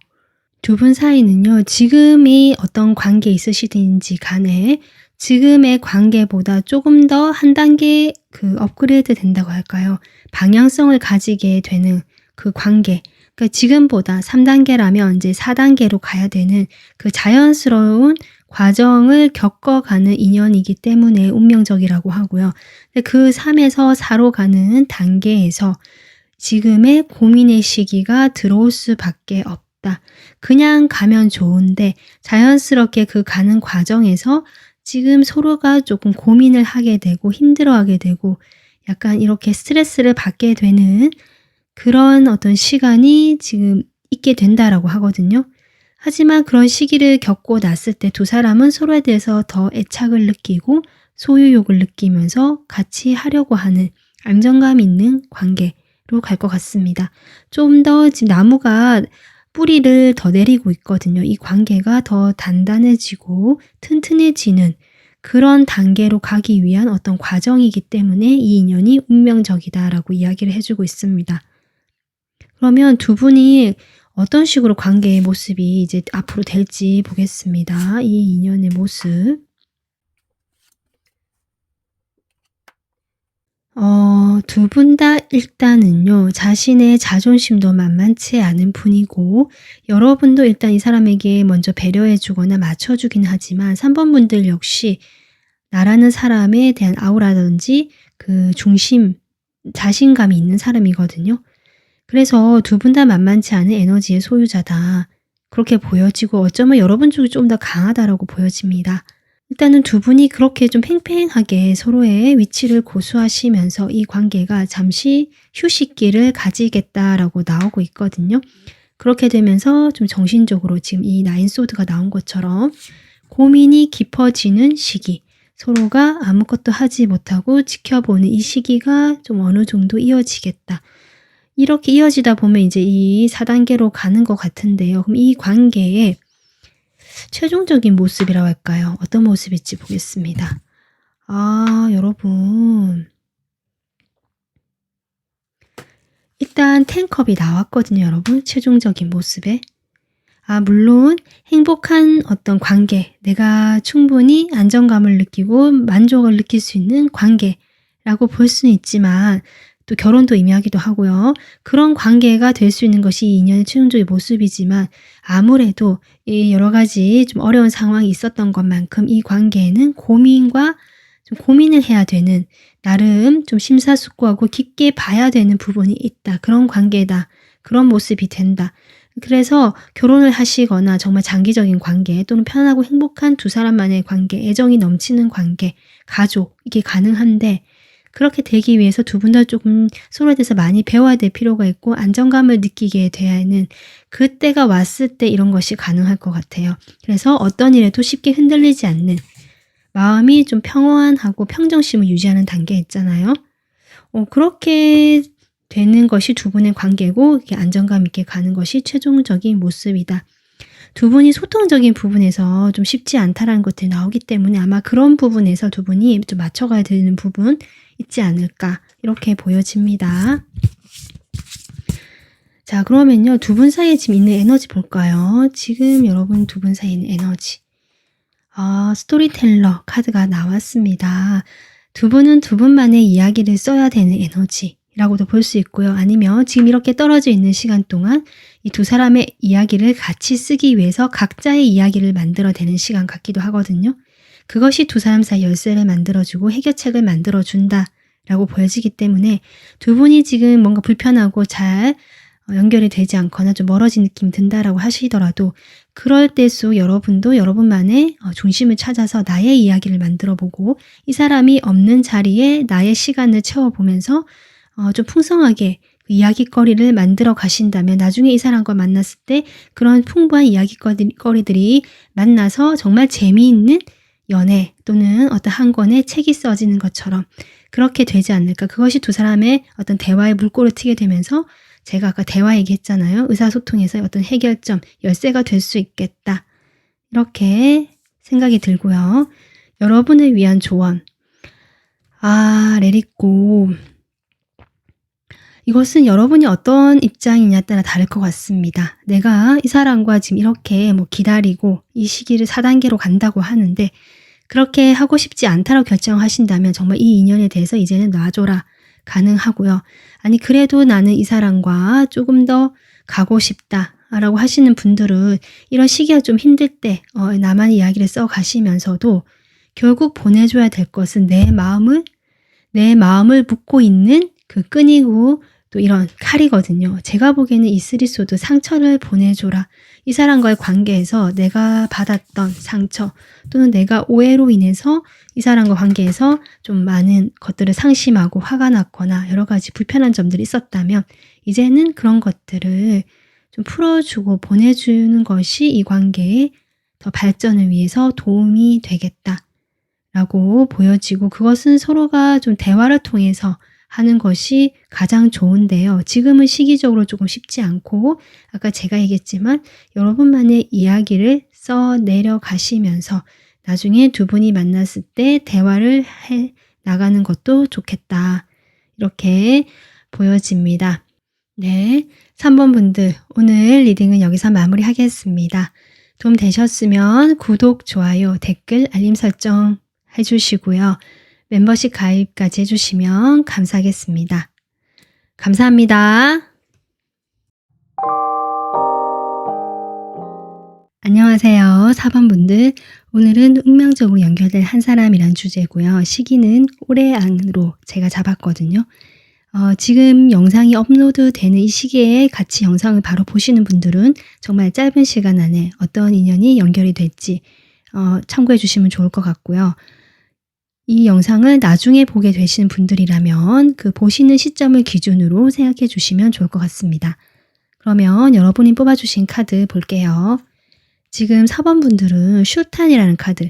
두 분 사이는요. 지금이 어떤 관계에 있으시든지 간에 지금의 관계보다 조금 더 한 단계 그 업그레이드 된다고 할까요? 방향성을 가지게 되는 그 관계. 그러니까 지금보다 3단계라면 이제 4단계로 가야 되는 그 자연스러운 과정을 겪어가는 인연이기 때문에 운명적이라고 하고요. 그 3에서 4로 가는 단계에서 지금의 고민의 시기가 들어올 수밖에 없다. 그냥 가면 좋은데 자연스럽게 그 가는 과정에서 지금 서로가 조금 고민을 하게 되고 힘들어하게 되고 약간 이렇게 스트레스를 받게 되는 그런 어떤 시간이 지금 있게 된다라고 하거든요. 하지만 그런 시기를 겪고 났을 때 두 사람은 서로에 대해서 더 애착을 느끼고 소유욕을 느끼면서 같이 하려고 하는 안정감 있는 관계로 갈 것 같습니다. 좀 더 지금 나무가 뿌리를 더 내리고 있거든요. 이 관계가 더 단단해지고 튼튼해지는 그런 단계로 가기 위한 어떤 과정이기 때문에 이 인연이 운명적이다라고 이야기를 해주고 있습니다. 그러면 두 분이 어떤 식으로 관계의 모습이 이제 앞으로 될지 보겠습니다. 이 인연의 모습. 두 분 다 일단은요, 자신의 자존심도 만만치 않은 분이고, 여러분도 일단 이 사람에게 먼저 배려해 주거나 맞춰 주긴 하지만, 3번 분들 역시 나라는 사람에 대한 아우라든지 그 중심, 자신감이 있는 사람이거든요. 그래서 두 분 다 만만치 않은 에너지의 소유자다. 그렇게 보여지고 어쩌면 여러분 쪽이 좀 더 강하다라고 보여집니다. 일단은 두 분이 그렇게 좀 팽팽하게 서로의 위치를 고수하시면서 이 관계가 잠시 휴식기를 가지겠다라고 나오고 있거든요. 그렇게 되면서 좀 정신적으로 지금 이 나인 소드가 나온 것처럼 고민이 깊어지는 시기, 서로가 아무것도 하지 못하고 지켜보는 이 시기가 좀 어느 정도 이어지겠다. 이렇게 이어지다 보면 이제 이 4단계로 가는 것 같은데요. 그럼 이 관계의 최종적인 모습이라고 할까요? 어떤 모습일지 보겠습니다. 여러분. 일단 10컵이 나왔거든요, 여러분. 최종적인 모습에. 물론 행복한 어떤 관계, 내가 충분히 안정감을 느끼고 만족을 느낄 수 있는 관계라고 볼 수는 있지만 또 결혼도 의미하기도 하고요. 그런 관계가 될 수 있는 것이 이 인연의 최종적인 모습이지만 아무래도 이 여러 가지 좀 어려운 상황이 있었던 것만큼 이 관계에는 고민과 좀 고민을 해야 되는 나름 좀 심사숙고하고 깊게 봐야 되는 부분이 있다. 그런 관계다. 그런 모습이 된다. 그래서 결혼을 하시거나 정말 장기적인 관계 또는 편안하고 행복한 두 사람만의 관계, 애정이 넘치는 관계, 가족 이게 가능한데 그렇게 되기 위해서 두 분 다 조금 서로에 대해서 많이 배워야 될 필요가 있고 안정감을 느끼게 되는 그때가 왔을 때 이런 것이 가능할 것 같아요. 그래서 어떤 일에도 쉽게 흔들리지 않는 마음이 좀 평온하고 평정심을 유지하는 단계 있잖아요. 그렇게 되는 것이 두 분의 관계고 이게 안정감 있게 가는 것이 최종적인 모습이다. 두 분이 소통적인 부분에서 좀 쉽지 않다라는 것들이 나오기 때문에 아마 그런 부분에서 두 분이 좀 맞춰가야 되는 부분 있지 않을까 이렇게 보여집니다. 자, 그러면요. 두 분 사이에 지금 있는 에너지 볼까요? 지금 여러분 두 분 사이에 있는 에너지. 스토리텔러 카드가 나왔습니다. 두 분은 두 분만의 이야기를 써야 되는 에너지라고도 볼 수 있고요. 아니면 지금 이렇게 떨어져 있는 시간 동안 이 두 사람의 이야기를 같이 쓰기 위해서 각자의 이야기를 만들어내는 시간 같기도 하거든요. 그것이 두 사람 사이 열쇠를 만들어주고 해결책을 만들어준다라고 보여지기 때문에 두 분이 지금 뭔가 불편하고 잘 연결이 되지 않거나 좀 멀어진 느낌이 든다라고 하시더라도 그럴 때수 여러분도 여러분만의 중심을 찾아서 나의 이야기를 만들어보고 이 사람이 없는 자리에 나의 시간을 채워보면서 좀 풍성하게 그 이야기거리를 만들어 가신다면 나중에 이 사람과 만났을 때 그런 풍부한 이야기거리들이 만나서 정말 재미있는 연애 또는 어떤 한 권의 책이 써지는 것처럼 그렇게 되지 않을까. 그것이 두 사람의 어떤 대화의 물꼬를 트게 되면서 제가 아까 대화 얘기했잖아요. 의사소통에서의 어떤 해결점, 열쇠가 될 수 있겠다. 이렇게 생각이 들고요. 여러분을 위한 조언. Let it go. 이것은 여러분이 어떤 입장이냐에 따라 다를 것 같습니다. 내가 이 사람과 지금 이렇게 기다리고 이 시기를 4단계로 간다고 하는데 그렇게 하고 싶지 않다고 결정하신다면 정말 이 인연에 대해서 이제는 놔줘라 가능하고요. 아니 그래도 나는 이 사람과 조금 더 가고 싶다라고 하시는 분들은 이런 시기가 좀 힘들 때 나만의 이야기를 써 가시면서도 결국 보내줘야 될 것은 내 마음을 묻고 있는 그 끈이고 또 이런 칼이거든요. 제가 보기에는 이 쓰리소드 상처를 보내줘라. 이 사람과의 관계에서 내가 받았던 상처 또는 내가 오해로 인해서 이 사람과 관계에서 좀 많은 것들을 상심하고 화가 났거나 여러 가지 불편한 점들이 있었다면 이제는 그런 것들을 좀 풀어주고 보내주는 것이 이 관계의 더 발전을 위해서 도움이 되겠다라고 보여지고 그것은 서로가 좀 대화를 통해서 하는 것이 가장 좋은데요. 지금은 시기적으로 조금 쉽지 않고 아까 제가 얘기했지만 여러분만의 이야기를 써 내려가시면서 나중에 두 분이 만났을 때 대화를 해 나가는 것도 좋겠다. 이렇게 보여집니다. 네, 3번 분들 오늘 리딩은 여기서 마무리하겠습니다. 도움 되셨으면 구독, 좋아요, 댓글, 알림 설정 해주시고요. 멤버십 가입까지 해주시면 감사하겠습니다. 감사합니다. 안녕하세요. 4번 분들 오늘은 운명적으로 연결될 한 사람이란 주제고요. 시기는 올해 안으로 제가 잡았거든요. 지금 영상이 업로드 되는 이 시기에 같이 영상을 바로 보시는 분들은 정말 짧은 시간 안에 어떤 인연이 연결이 될지 참고해 주시면 좋을 것 같고요. 이 영상을 나중에 보게 되시는 분들이라면 그 보시는 시점을 기준으로 생각해 주시면 좋을 것 같습니다. 그러면 여러분이 뽑아주신 카드 볼게요. 지금 4번 분들은 슈탄이라는 카드,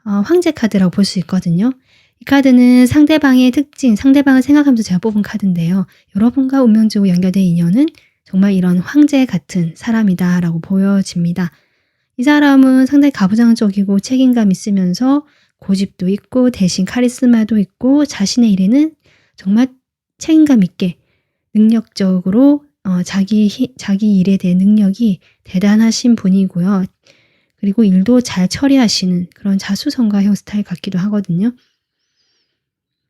황제 카드라고 볼 수 있거든요. 이 카드는 상대방의 특징, 상대방을 생각하면서 제가 뽑은 카드인데요. 여러분과 운명적으로 연결된 인연은 정말 이런 황제 같은 사람이다 라고 보여집니다. 이 사람은 상당히 가부장적이고 책임감 있으면서 고집도 있고 대신 카리스마도 있고 자신의 일에는 정말 책임감 있게 능력적으로 자기 일에 대한 능력이 대단하신 분이고요. 그리고 일도 잘 처리하시는 그런 자수성가형 스타일 같기도 하거든요.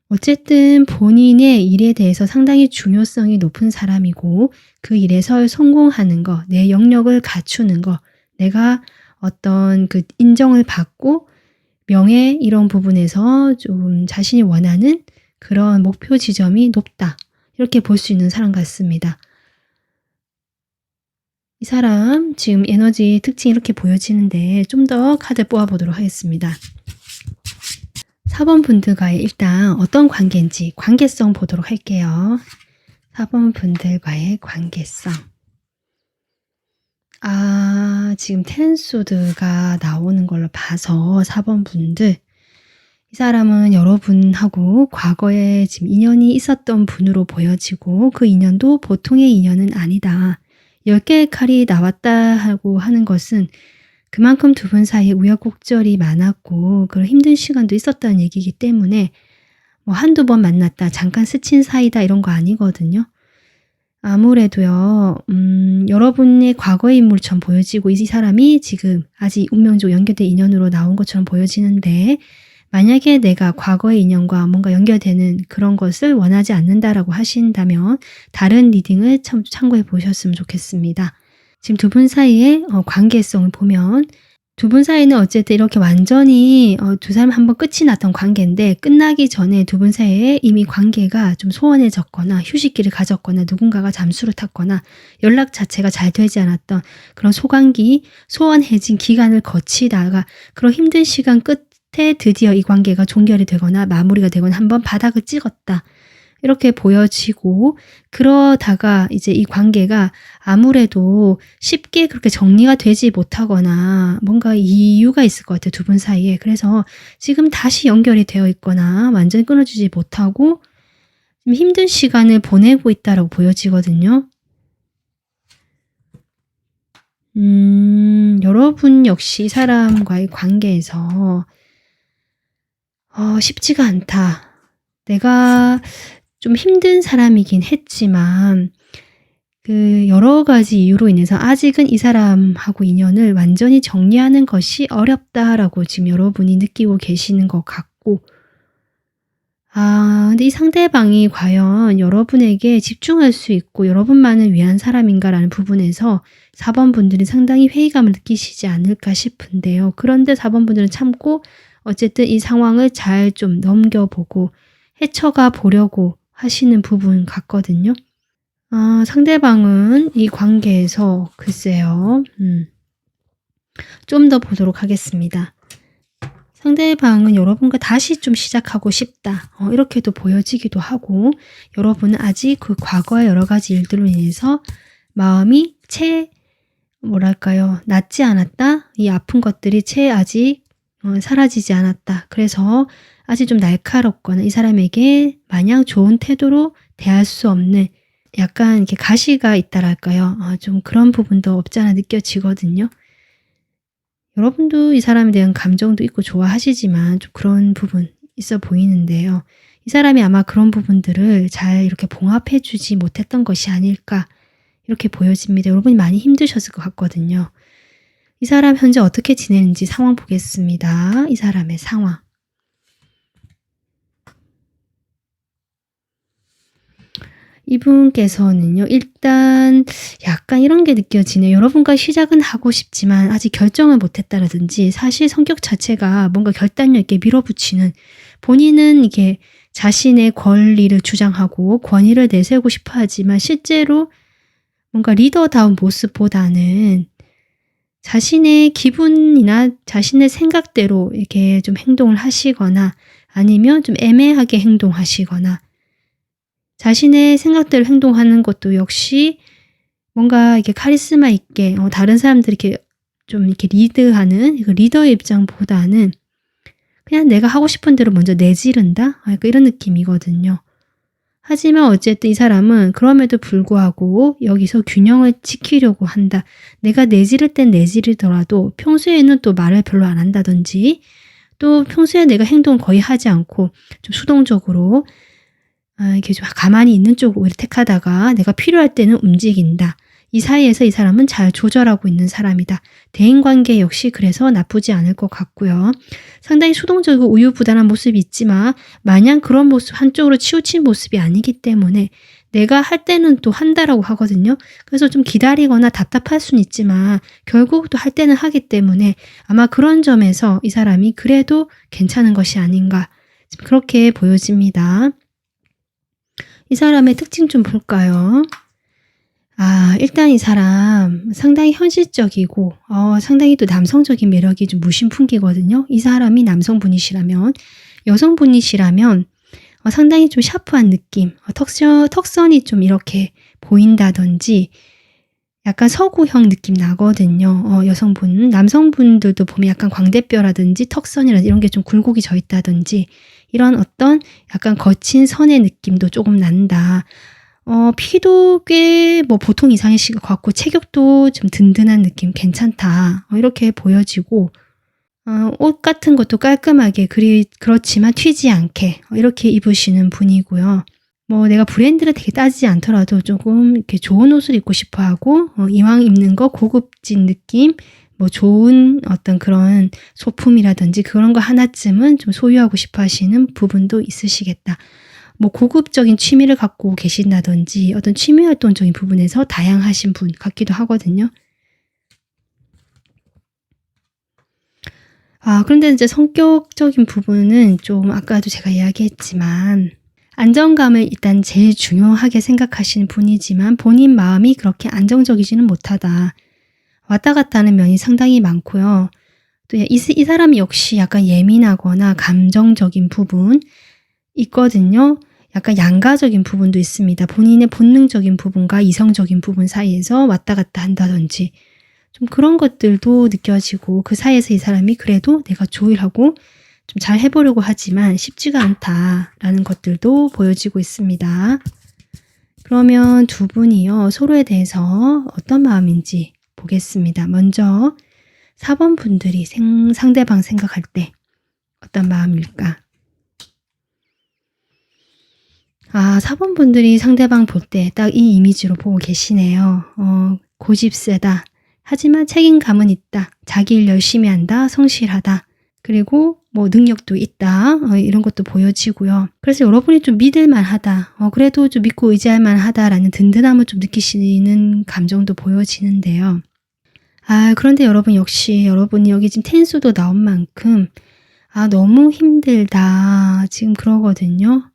어쨌든 본인의 일에 대해서 상당히 중요성이 높은 사람이고 그 일에서 성공하는 거, 내 영역을 갖추는 거, 내가 어떤 그 인정을 받고 명예 이런 부분에서 좀 자신이 원하는 그런 목표 지점이 높다. 이렇게 볼 수 있는 사람 같습니다. 이 사람 지금 에너지 특징이 이렇게 보여지는데 좀 더 카드 뽑아보도록 하겠습니다. 4번 분들과의 일단 어떤 관계인지 관계성 보도록 할게요. 4번 분들과의 관계성. 지금 텐소드가 나오는 걸로 봐서 4번 분들 이 사람은 여러분하고 과거에 지금 인연이 있었던 분으로 보여지고 그 인연도 보통의 인연은 아니다. 10개의 칼이 나왔다 하고 하는 것은 그만큼 두 분 사이에 우여곡절이 많았고 그런 힘든 시간도 있었다는 얘기이기 때문에 뭐 한두 번 만났다 잠깐 스친 사이다 이런 거 아니거든요. 아무래도요 여러분의 과거의 인물처럼 보여지고 이 사람이 지금 아직 운명적으로 연결된 인연으로 나온 것처럼 보여지는데 만약에 내가 과거의 인연과 뭔가 연결되는 그런 것을 원하지 않는다라고 하신다면 다른 리딩을 참고해 보셨으면 좋겠습니다. 지금 두 분 사이의 관계성을 보면 두 분 사이는 어쨌든 이렇게 완전히 두 사람 한번 끝이 났던 관계인데 끝나기 전에 두 분 사이에 이미 관계가 좀 소원해졌거나 휴식기를 가졌거나 누군가가 잠수를 탔거나 연락 자체가 잘 되지 않았던 그런 소원해진 기간을 거치다가 그런 힘든 시간 끝에 드디어 이 관계가 종결이 되거나 마무리가 되거나 한번 바닥을 찍었다. 이렇게 보여지고 그러다가 이제 이 관계가 아무래도 쉽게 그렇게 정리가 되지 못하거나 뭔가 이유가 있을 것 같아요. 두 분 사이에. 그래서 지금 다시 연결이 되어 있거나 완전히 끊어지지 못하고 힘든 시간을 보내고 있다라고 보여지거든요. 여러분 역시 이 사람과의 관계에서 쉽지가 않다. 내가 좀 힘든 사람이긴 했지만 그 여러 가지 이유로 인해서 아직은 이 사람하고 인연을 완전히 정리하는 것이 어렵다라고 지금 여러분이 느끼고 계시는 것 같고 근데 이 상대방이 과연 여러분에게 집중할 수 있고 여러분만을 위한 사람인가라는 부분에서 4번 분들이 상당히 회의감을 느끼시지 않을까 싶은데요. 그런데 4번 분들은 참고 어쨌든 이 상황을 잘 좀 넘겨보고 헤쳐가 보려고 하시는 부분 같거든요. 상대방은 이 관계에서 글쎄요. 좀 더 보도록 하겠습니다. 상대방은 여러분과 다시 좀 시작하고 싶다. 이렇게도 보여지기도 하고, 여러분은 아직 그 과거의 여러 가지 일들로 인해서 마음이 낫지 않았다. 이 아픈 것들이 아직 사라지지 않았다. 그래서 아직 좀 날카롭거나 이 사람에게 마냥 좋은 태도로 대할 수 없는 약간 이렇게 가시가 있다랄까요. 좀 그런 부분도 없지 않아 느껴지거든요. 여러분도 이 사람에 대한 감정도 있고 좋아하시지만 좀 그런 부분 있어 보이는데요. 이 사람이 아마 그런 부분들을 잘 이렇게 봉합해 주지 못했던 것이 아닐까 이렇게 보여집니다. 여러분이 많이 힘드셨을 것 같거든요. 이 사람 현재 어떻게 지내는지 상황 보겠습니다. 이 사람의 상황. 이분께서는요. 일단 약간 이런 게 느껴지네요. 여러분과 시작은 하고 싶지만 아직 결정을 못했다라든지 사실 성격 자체가 뭔가 결단력 있게 밀어붙이는 본인은 이게 자신의 권리를 주장하고 권위를 내세우고 싶어 하지만 실제로 뭔가 리더다운 모습보다는 자신의 기분이나 자신의 생각대로 이렇게 좀 행동을 하시거나 아니면 좀 애매하게 행동하시거나 자신의 생각대로 행동하는 것도 역시 뭔가 이렇게 카리스마 있게 다른 사람들이 이렇게 좀 이렇게 리드하는 그 리더의 입장보다는 그냥 내가 하고 싶은 대로 먼저 내지른다? 약간 이런 느낌이거든요. 하지만 어쨌든 이 사람은 그럼에도 불구하고 여기서 균형을 지키려고 한다. 내가 내지를 땐 내지르더라도 평소에는 또 말을 별로 안 한다든지 또 평소에 내가 행동 거의 하지 않고 좀 수동적으로 이렇게 좀 가만히 있는 쪽을 오히려 택하다가 내가 필요할 때는 움직인다. 이 사이에서 이 사람은 잘 조절하고 있는 사람이다. 대인관계 역시 그래서 나쁘지 않을 것 같고요. 상당히 수동적이고 우유부단한 모습이 있지만 마냥 그런 모습 한쪽으로 치우친 모습이 아니기 때문에 내가 할 때는 또 한다라고 하거든요. 그래서 좀 기다리거나 답답할 수는 있지만 결국 또 할 때는 하기 때문에 아마 그런 점에서 이 사람이 그래도 괜찮은 것이 아닌가 그렇게 보여집니다. 이 사람의 특징 좀 볼까요? 일단 이 사람 상당히 현실적이고 상당히 또 남성적인 매력이 좀 무심 풍기거든요. 이 사람이 남성분이시라면 여성분이시라면 상당히 좀 샤프한 느낌, 턱선이 좀 이렇게 보인다든지 약간 서구형 느낌 나거든요. 여성분, 남성분들도 보면 약간 광대뼈라든지 턱선이라든지 이런 게 좀 굴곡이 져 있다든지 이런 어떤 약간 거친 선의 느낌도 조금 난다. 피도 꽤 보통 이상이실 것 같고 체격도 좀 든든한 느낌 괜찮다. 이렇게 보여지고 옷 같은 것도 깔끔하게 그렇지만 튀지 않게 이렇게 입으시는 분이고요. 내가 브랜드를 되게 따지지 않더라도 조금 이렇게 좋은 옷을 입고 싶어 하고 이왕 입는 거 고급진 느낌 좋은 어떤 그런 소품이라든지 그런 거 하나쯤은 좀 소유하고 싶어 하시는 부분도 있으시겠다. 고급적인 취미를 갖고 계신다든지 어떤 취미 활동적인 부분에서 다양하신 분 같기도 하거든요. 그런데 이제 성격적인 부분은 좀 아까도 제가 이야기했지만 안정감을 일단 제일 중요하게 생각하시는 분이지만 본인 마음이 그렇게 안정적이지는 못하다. 왔다 갔다 하는 면이 상당히 많고요. 또 이 사람이 역시 약간 예민하거나 감정적인 부분 있거든요. 약간 양가적인 부분도 있습니다. 본인의 본능적인 부분과 이성적인 부분 사이에서 왔다 갔다 한다든지 좀 그런 것들도 느껴지고 그 사이에서 이 사람이 그래도 내가 조율하고 좀 잘 해보려고 하지만 쉽지가 않다라는 것들도 보여지고 있습니다. 그러면 두 분이요 서로에 대해서 어떤 마음인지 보겠습니다. 먼저 4번 분들이 상대방 생각할 때 어떤 마음일까? 4번 분들이 상대방 볼 때 딱 이 이미지로 보고 계시네요. 고집 세다. 하지만 책임감은 있다. 자기 일 열심히 한다. 성실하다. 그리고 능력도 있다. 이런 것도 보여지고요. 그래서 여러분이 좀 믿을 만하다. 그래도 좀 믿고 의지할 만하다라는 든든함을 좀 느끼시는 감정도 보여지는데요. 그런데 여러분 역시 여러분이 여기 지금 텐수도 나온 만큼 너무 힘들다. 지금 그러거든요.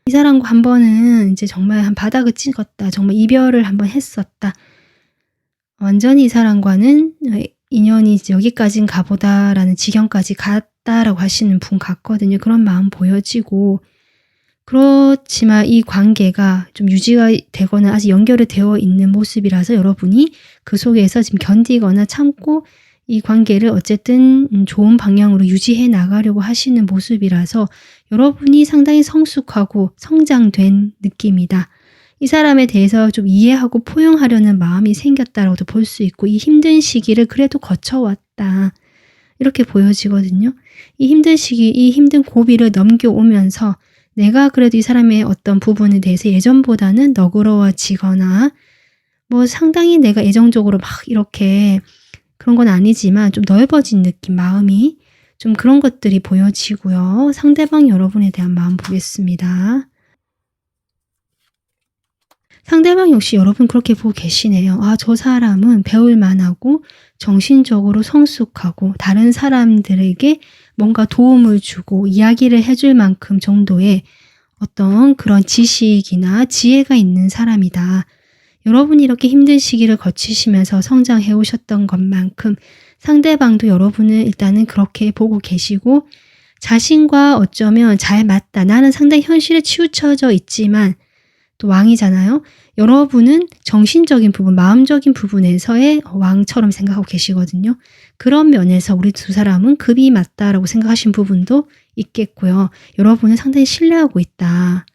이 사람과 한 번은 이제 정말 한 바닥을 찍었다. 정말 이별을 한번 했었다. 완전히 이 사람과는 인연이 여기까진 가보다라는 지경까지 갔다라고 하시는 분 같거든요. 그런 마음 보여지고, 그렇지만 이 관계가 좀 유지가 되거나 아직 연결이 되어 있는 모습이라서 여러분이 그 속에서 지금 견디거나 참고 이 관계를 어쨌든 좋은 방향으로 유지해 나가려고 하시는 모습이라서 여러분이 상당히 성숙하고 성장된 느낌이다. 이 사람에 대해서 좀 이해하고 포용하려는 마음이 생겼다라고도 볼 수 있고, 이 힘든 시기를 그래도 거쳐왔다. 이렇게 보여지거든요. 이 힘든 시기, 이 힘든 고비를 넘겨오면서 내가 그래도 이 사람의 어떤 부분에 대해서 예전보다는 너그러워지거나 뭐 상당히 내가 애정적으로 막 이렇게 그런 건 아니지만 좀 넓어진 느낌, 마음이 좀 그런 것들이 보여지고요. 상대방 여러분에 대한 마음 보겠습니다. 상대방 역시 여러분 그렇게 보고 계시네요. 아, 저 사람은 배울 만하고 정신적으로 성숙하고 다른 사람들에게 뭔가 도움을 주고 이야기를 해줄 만큼 정도의 어떤 그런 지식이나 지혜가 있는 사람이다. 여러분이 이렇게 힘든 시기를 거치시면서 성장해 오셨던 것만큼 상대방도 여러분을 일단은 그렇게 보고 계시고, 자신과 어쩌면 잘 맞다. 나는 상당히 현실에 치우쳐져 있지만 또 왕이잖아요. 여러분은 정신적인 부분, 마음적인 부분에서의 왕처럼 생각하고 계시거든요. 그런 면에서 우리 두 사람은 급이 맞다라고 생각하신 부분도 있겠고요. 여러분은 상당히 신뢰하고 있다.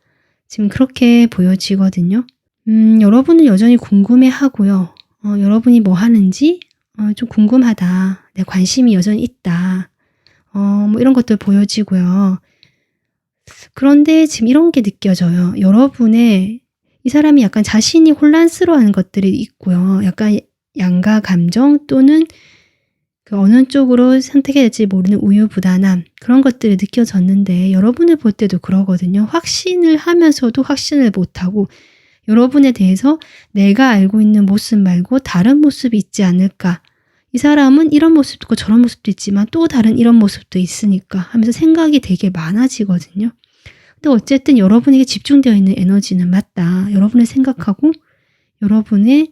지금 그렇게 보여지거든요. 여러분은 여전히 궁금해하고요. 여러분이 뭐 하는지 좀 궁금하다. 내 관심이 여전히 있다. 뭐 이런 것들 보여지고요. 그런데 지금 이런 게 느껴져요. 여러분의 이 사람이 약간 자신이 혼란스러워하는 것들이 있고요. 약간 양가 감정 또는 그 어느 쪽으로 선택해야 될지 모르는 우유부단함, 그런 것들이 느껴졌는데 여러분을 볼 때도 그러거든요. 확신을 하면서도 확신을 못하고 여러분에 대해서 내가 알고 있는 모습 말고 다른 모습이 있지 않을까. 이 사람은 이런 모습도 있고 저런 모습도 있지만 또 다른 이런 모습도 있으니까 하면서 생각이 되게 많아지거든요. 근데 어쨌든 여러분에게 집중되어 있는 에너지는 맞다. 여러분을 생각하고 여러분의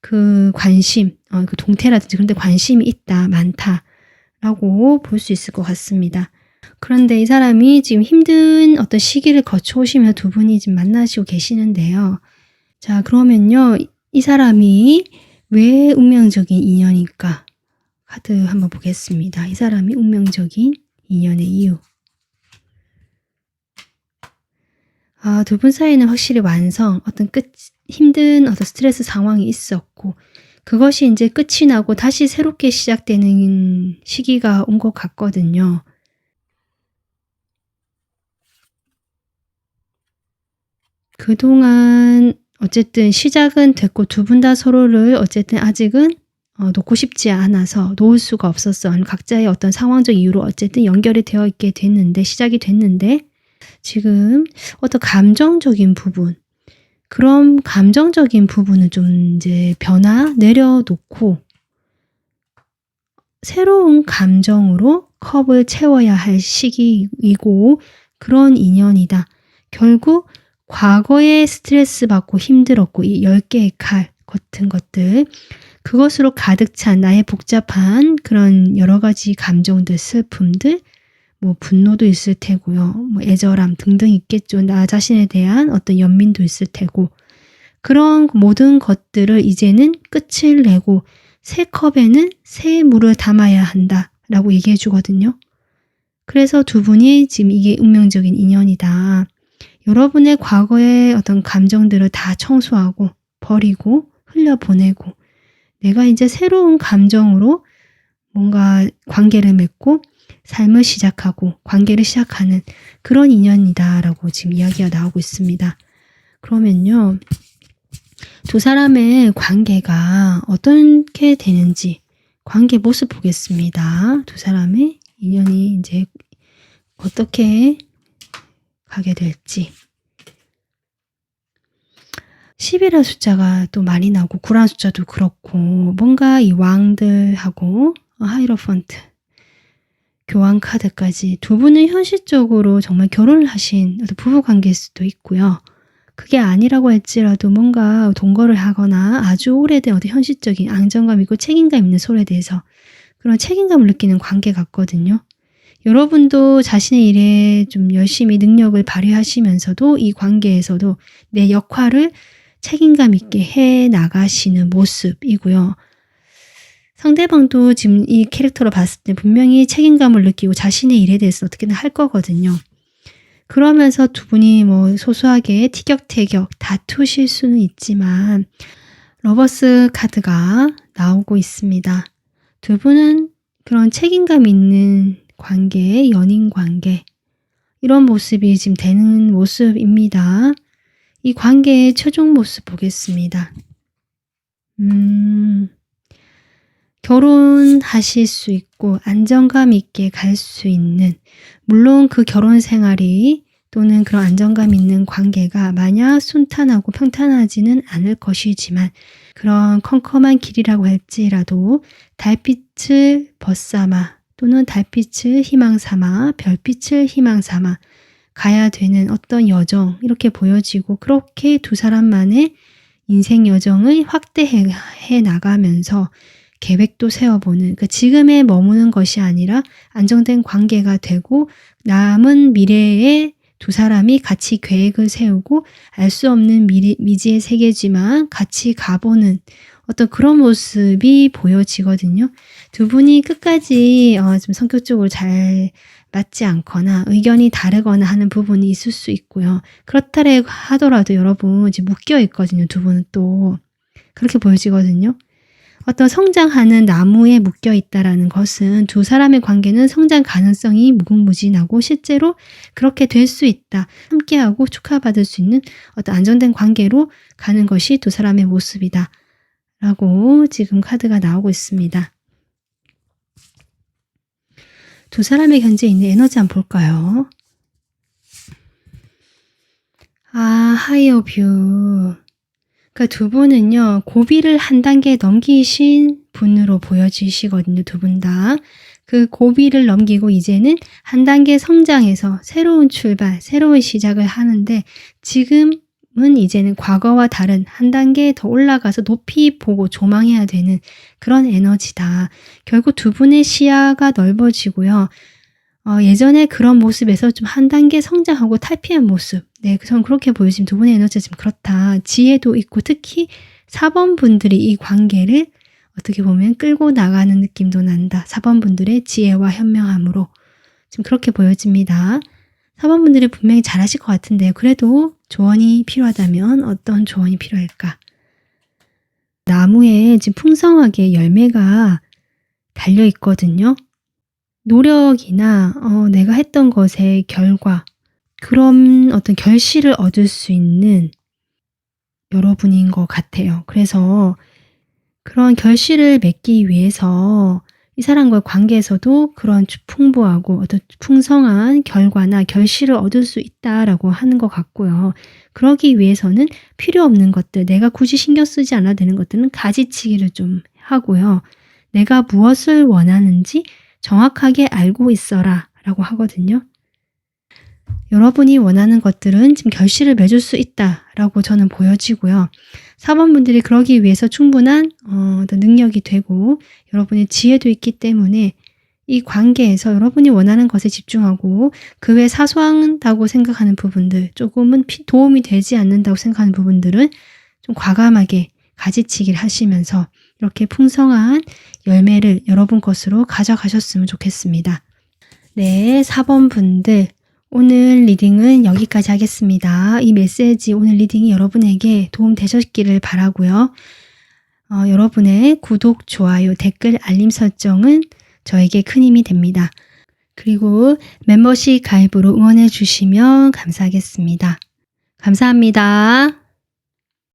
그 관심, 그 동태라든지 그런 데 관심이 있다, 많다라고 볼 수 있을 것 같습니다. 그런데 이 사람이 지금 힘든 어떤 시기를 거쳐오시면서 두 분이 지금 만나시고 계시는데요. 자, 그러면요. 이 사람이 왜 운명적인 인연일까? 카드 한번 보겠습니다. 이 사람이 운명적인 인연의 이유. 두 분 사이는 확실히 완성, 어떤 힘든 어떤 스트레스 상황이 있었고, 그것이 이제 끝이 나고 다시 새롭게 시작되는 시기가 온 것 같거든요. 그동안 어쨌든 시작은 됐고 두 분 다 서로를 어쨌든 아직은 놓고 싶지 않아서 놓을 수가 없었어. 각자의 어떤 상황적 이유로 어쨌든 연결이 되어 있게 됐는데, 시작이 됐는데, 지금 어떤 감정적인 부분, 그런 감정적인 부분은 좀 이제 내려놓고 새로운 감정으로 컵을 채워야 할 시기이고 그런 인연이다. 결국 과거에 스트레스 받고 힘들었고 이 10개의 칼 같은 것들, 그것으로 가득 찬 나의 복잡한 그런 여러 가지 감정들, 슬픔들, 뭐 분노도 있을 테고요. 뭐 애절함 등등 있겠죠. 나 자신에 대한 어떤 연민도 있을 테고, 그런 모든 것들을 이제는 끝을 내고 새 컵에는 새 물을 담아야 한다라고 얘기해 주거든요. 그래서 두 분이 지금 이게 운명적인 인연이다. 여러분의 과거의 어떤 감정들을 다 청소하고 버리고 흘려보내고 내가 이제 새로운 감정으로 뭔가 관계를 맺고 삶을 시작하고 관계를 시작하는 그런 인연이다라고 지금 이야기가 나오고 있습니다. 그러면요. 두 사람의 관계가 어떻게 되는지 관계 모습 보겠습니다. 두 사람의 인연이 이제 어떻게 가게 될지. 10이라는 숫자가 또 많이 나오고 9라는 숫자도 그렇고 뭔가 이 왕들하고 하이로펀트, 교환 카드까지 두 분은 현실적으로 정말 결혼을 하신 어떤 부부 관계일 수도 있고요. 그게 아니라고 할지라도 뭔가 동거를 하거나 아주 오래된 어떤 현실적인 안정감 있고 책임감 있는 소로에 대해서 그런 책임감을 느끼는 관계 같거든요. 여러분도 자신의 일에 좀 열심히 능력을 발휘하시면서도 이 관계에서도 내 역할을 책임감 있게 해 나가시는 모습이고요. 상대방도 지금 이 캐릭터로 봤을 때 분명히 책임감을 느끼고 자신의 일에 대해서 어떻게든 할 거거든요. 그러면서 두 분이 뭐 소소하게 티격태격 다투실 수는 있지만 러버스 카드가 나오고 있습니다. 두 분은 그런 책임감 있는 관계, 연인 관계 이런 모습이 지금 되는 모습입니다. 이 관계의 최종 모습 보겠습니다. 결혼하실 수 있고 안정감 있게 갈 수 있는 물론 그 결혼 생활이 또는 그런 안정감 있는 관계가 마냥 순탄하고 평탄하지는 않을 것이지만 그런 컴컴한 길이라고 할지라도 달빛을 벗삼아 또는 달빛을 희망 삼아 별빛을 희망 삼아 가야 되는 어떤 여정 이렇게 보여지고 그렇게 두 사람만의 인생 여정을 확대해 나가면서 계획도 세워보는 그러니까 지금에 머무는 것이 아니라 안정된 관계가 되고 남은 미래에 두 사람이 같이 계획을 세우고 알 수 없는 미지의 세계지만 같이 가보는 어떤 그런 모습이 보여지거든요. 두 분이 끝까지 좀 성격적으로 잘 맞지 않거나 의견이 다르거나 하는 부분이 있을 수 있고요. 그렇다 하더라도 여러분 지금 묶여 있거든요. 두 분은 또 그렇게 보여지거든요. 어떤 성장하는 나무에 묶여 있다라는 것은 두 사람의 관계는 성장 가능성이 무궁무진하고 실제로 그렇게 될 수 있다. 함께하고 축하받을 수 있는 어떤 안정된 관계로 가는 것이 두 사람의 모습이다. 라고 지금 카드가 나오고 있습니다. 두 사람의 현재 있는 에너지 한번 볼까요? 하이어 뷰. 그러니까 두 분은요, 고비를 한 단계 넘기신 분으로 보여지시거든요, 두 분 다. 그 고비를 넘기고 이제는 한 단계 성장해서 새로운 출발, 새로운 시작을 하는데 지금은 이제는 과거와 다른 한 단계 더 올라가서 높이 보고 조망해야 되는 그런 에너지다. 결국 두 분의 시야가 넓어지고요. 예전에 그런 모습에서 좀 한 단계 성장하고 탈피한 모습. 네, 저는 그렇게 보여지면 두 분의 에너지가 지금 그렇다. 지혜도 있고 특히 4번 분들이 이 관계를 어떻게 보면 끌고 나가는 느낌도 난다. 4번 분들의 지혜와 현명함으로 지금 그렇게 보여집니다. 4번 분들이 분명히 잘하실 것 같은데요. 그래도 조언이 필요하다면 어떤 조언이 필요할까? 나무에 지금 풍성하게 열매가 달려 있거든요. 노력이나 내가 했던 것의 결과 그런 어떤 결실을 얻을 수 있는 여러분인 것 같아요. 그래서 그런 결실을 맺기 위해서 이 사람과의 관계에서도 그런 풍부하고 어떤 풍성한 결과나 결실을 얻을 수 있다라고 하는 것 같고요. 그러기 위해서는 필요 없는 것들, 내가 굳이 신경 쓰지 않아도 되는 것들은 가지치기를 좀 하고요. 내가 무엇을 원하는지 정확하게 알고 있어라 라고 하거든요. 여러분이 원하는 것들은 지금 결실을 맺을 수 있다라고 저는 보여지고요. 4번 분들이 그러기 위해서 충분한 능력이 되고 여러분의 지혜도 있기 때문에 이 관계에서 여러분이 원하는 것에 집중하고 그 외 사소하다고 생각하는 부분들, 조금은 도움이 되지 않는다고 생각하는 부분들은 좀 과감하게 가지치기를 하시면서 이렇게 풍성한 열매를 여러분 것으로 가져가셨으면 좋겠습니다. 네, 4번 분들 오늘 리딩은 여기까지 하겠습니다. 이 메시지 오늘 리딩이 여러분에게 도움 되셨기를 바라고요. 여러분의 구독, 좋아요, 댓글, 알림 설정은 저에게 큰 힘이 됩니다. 그리고 멤버십 가입으로 응원해 주시면 감사하겠습니다. 감사합니다.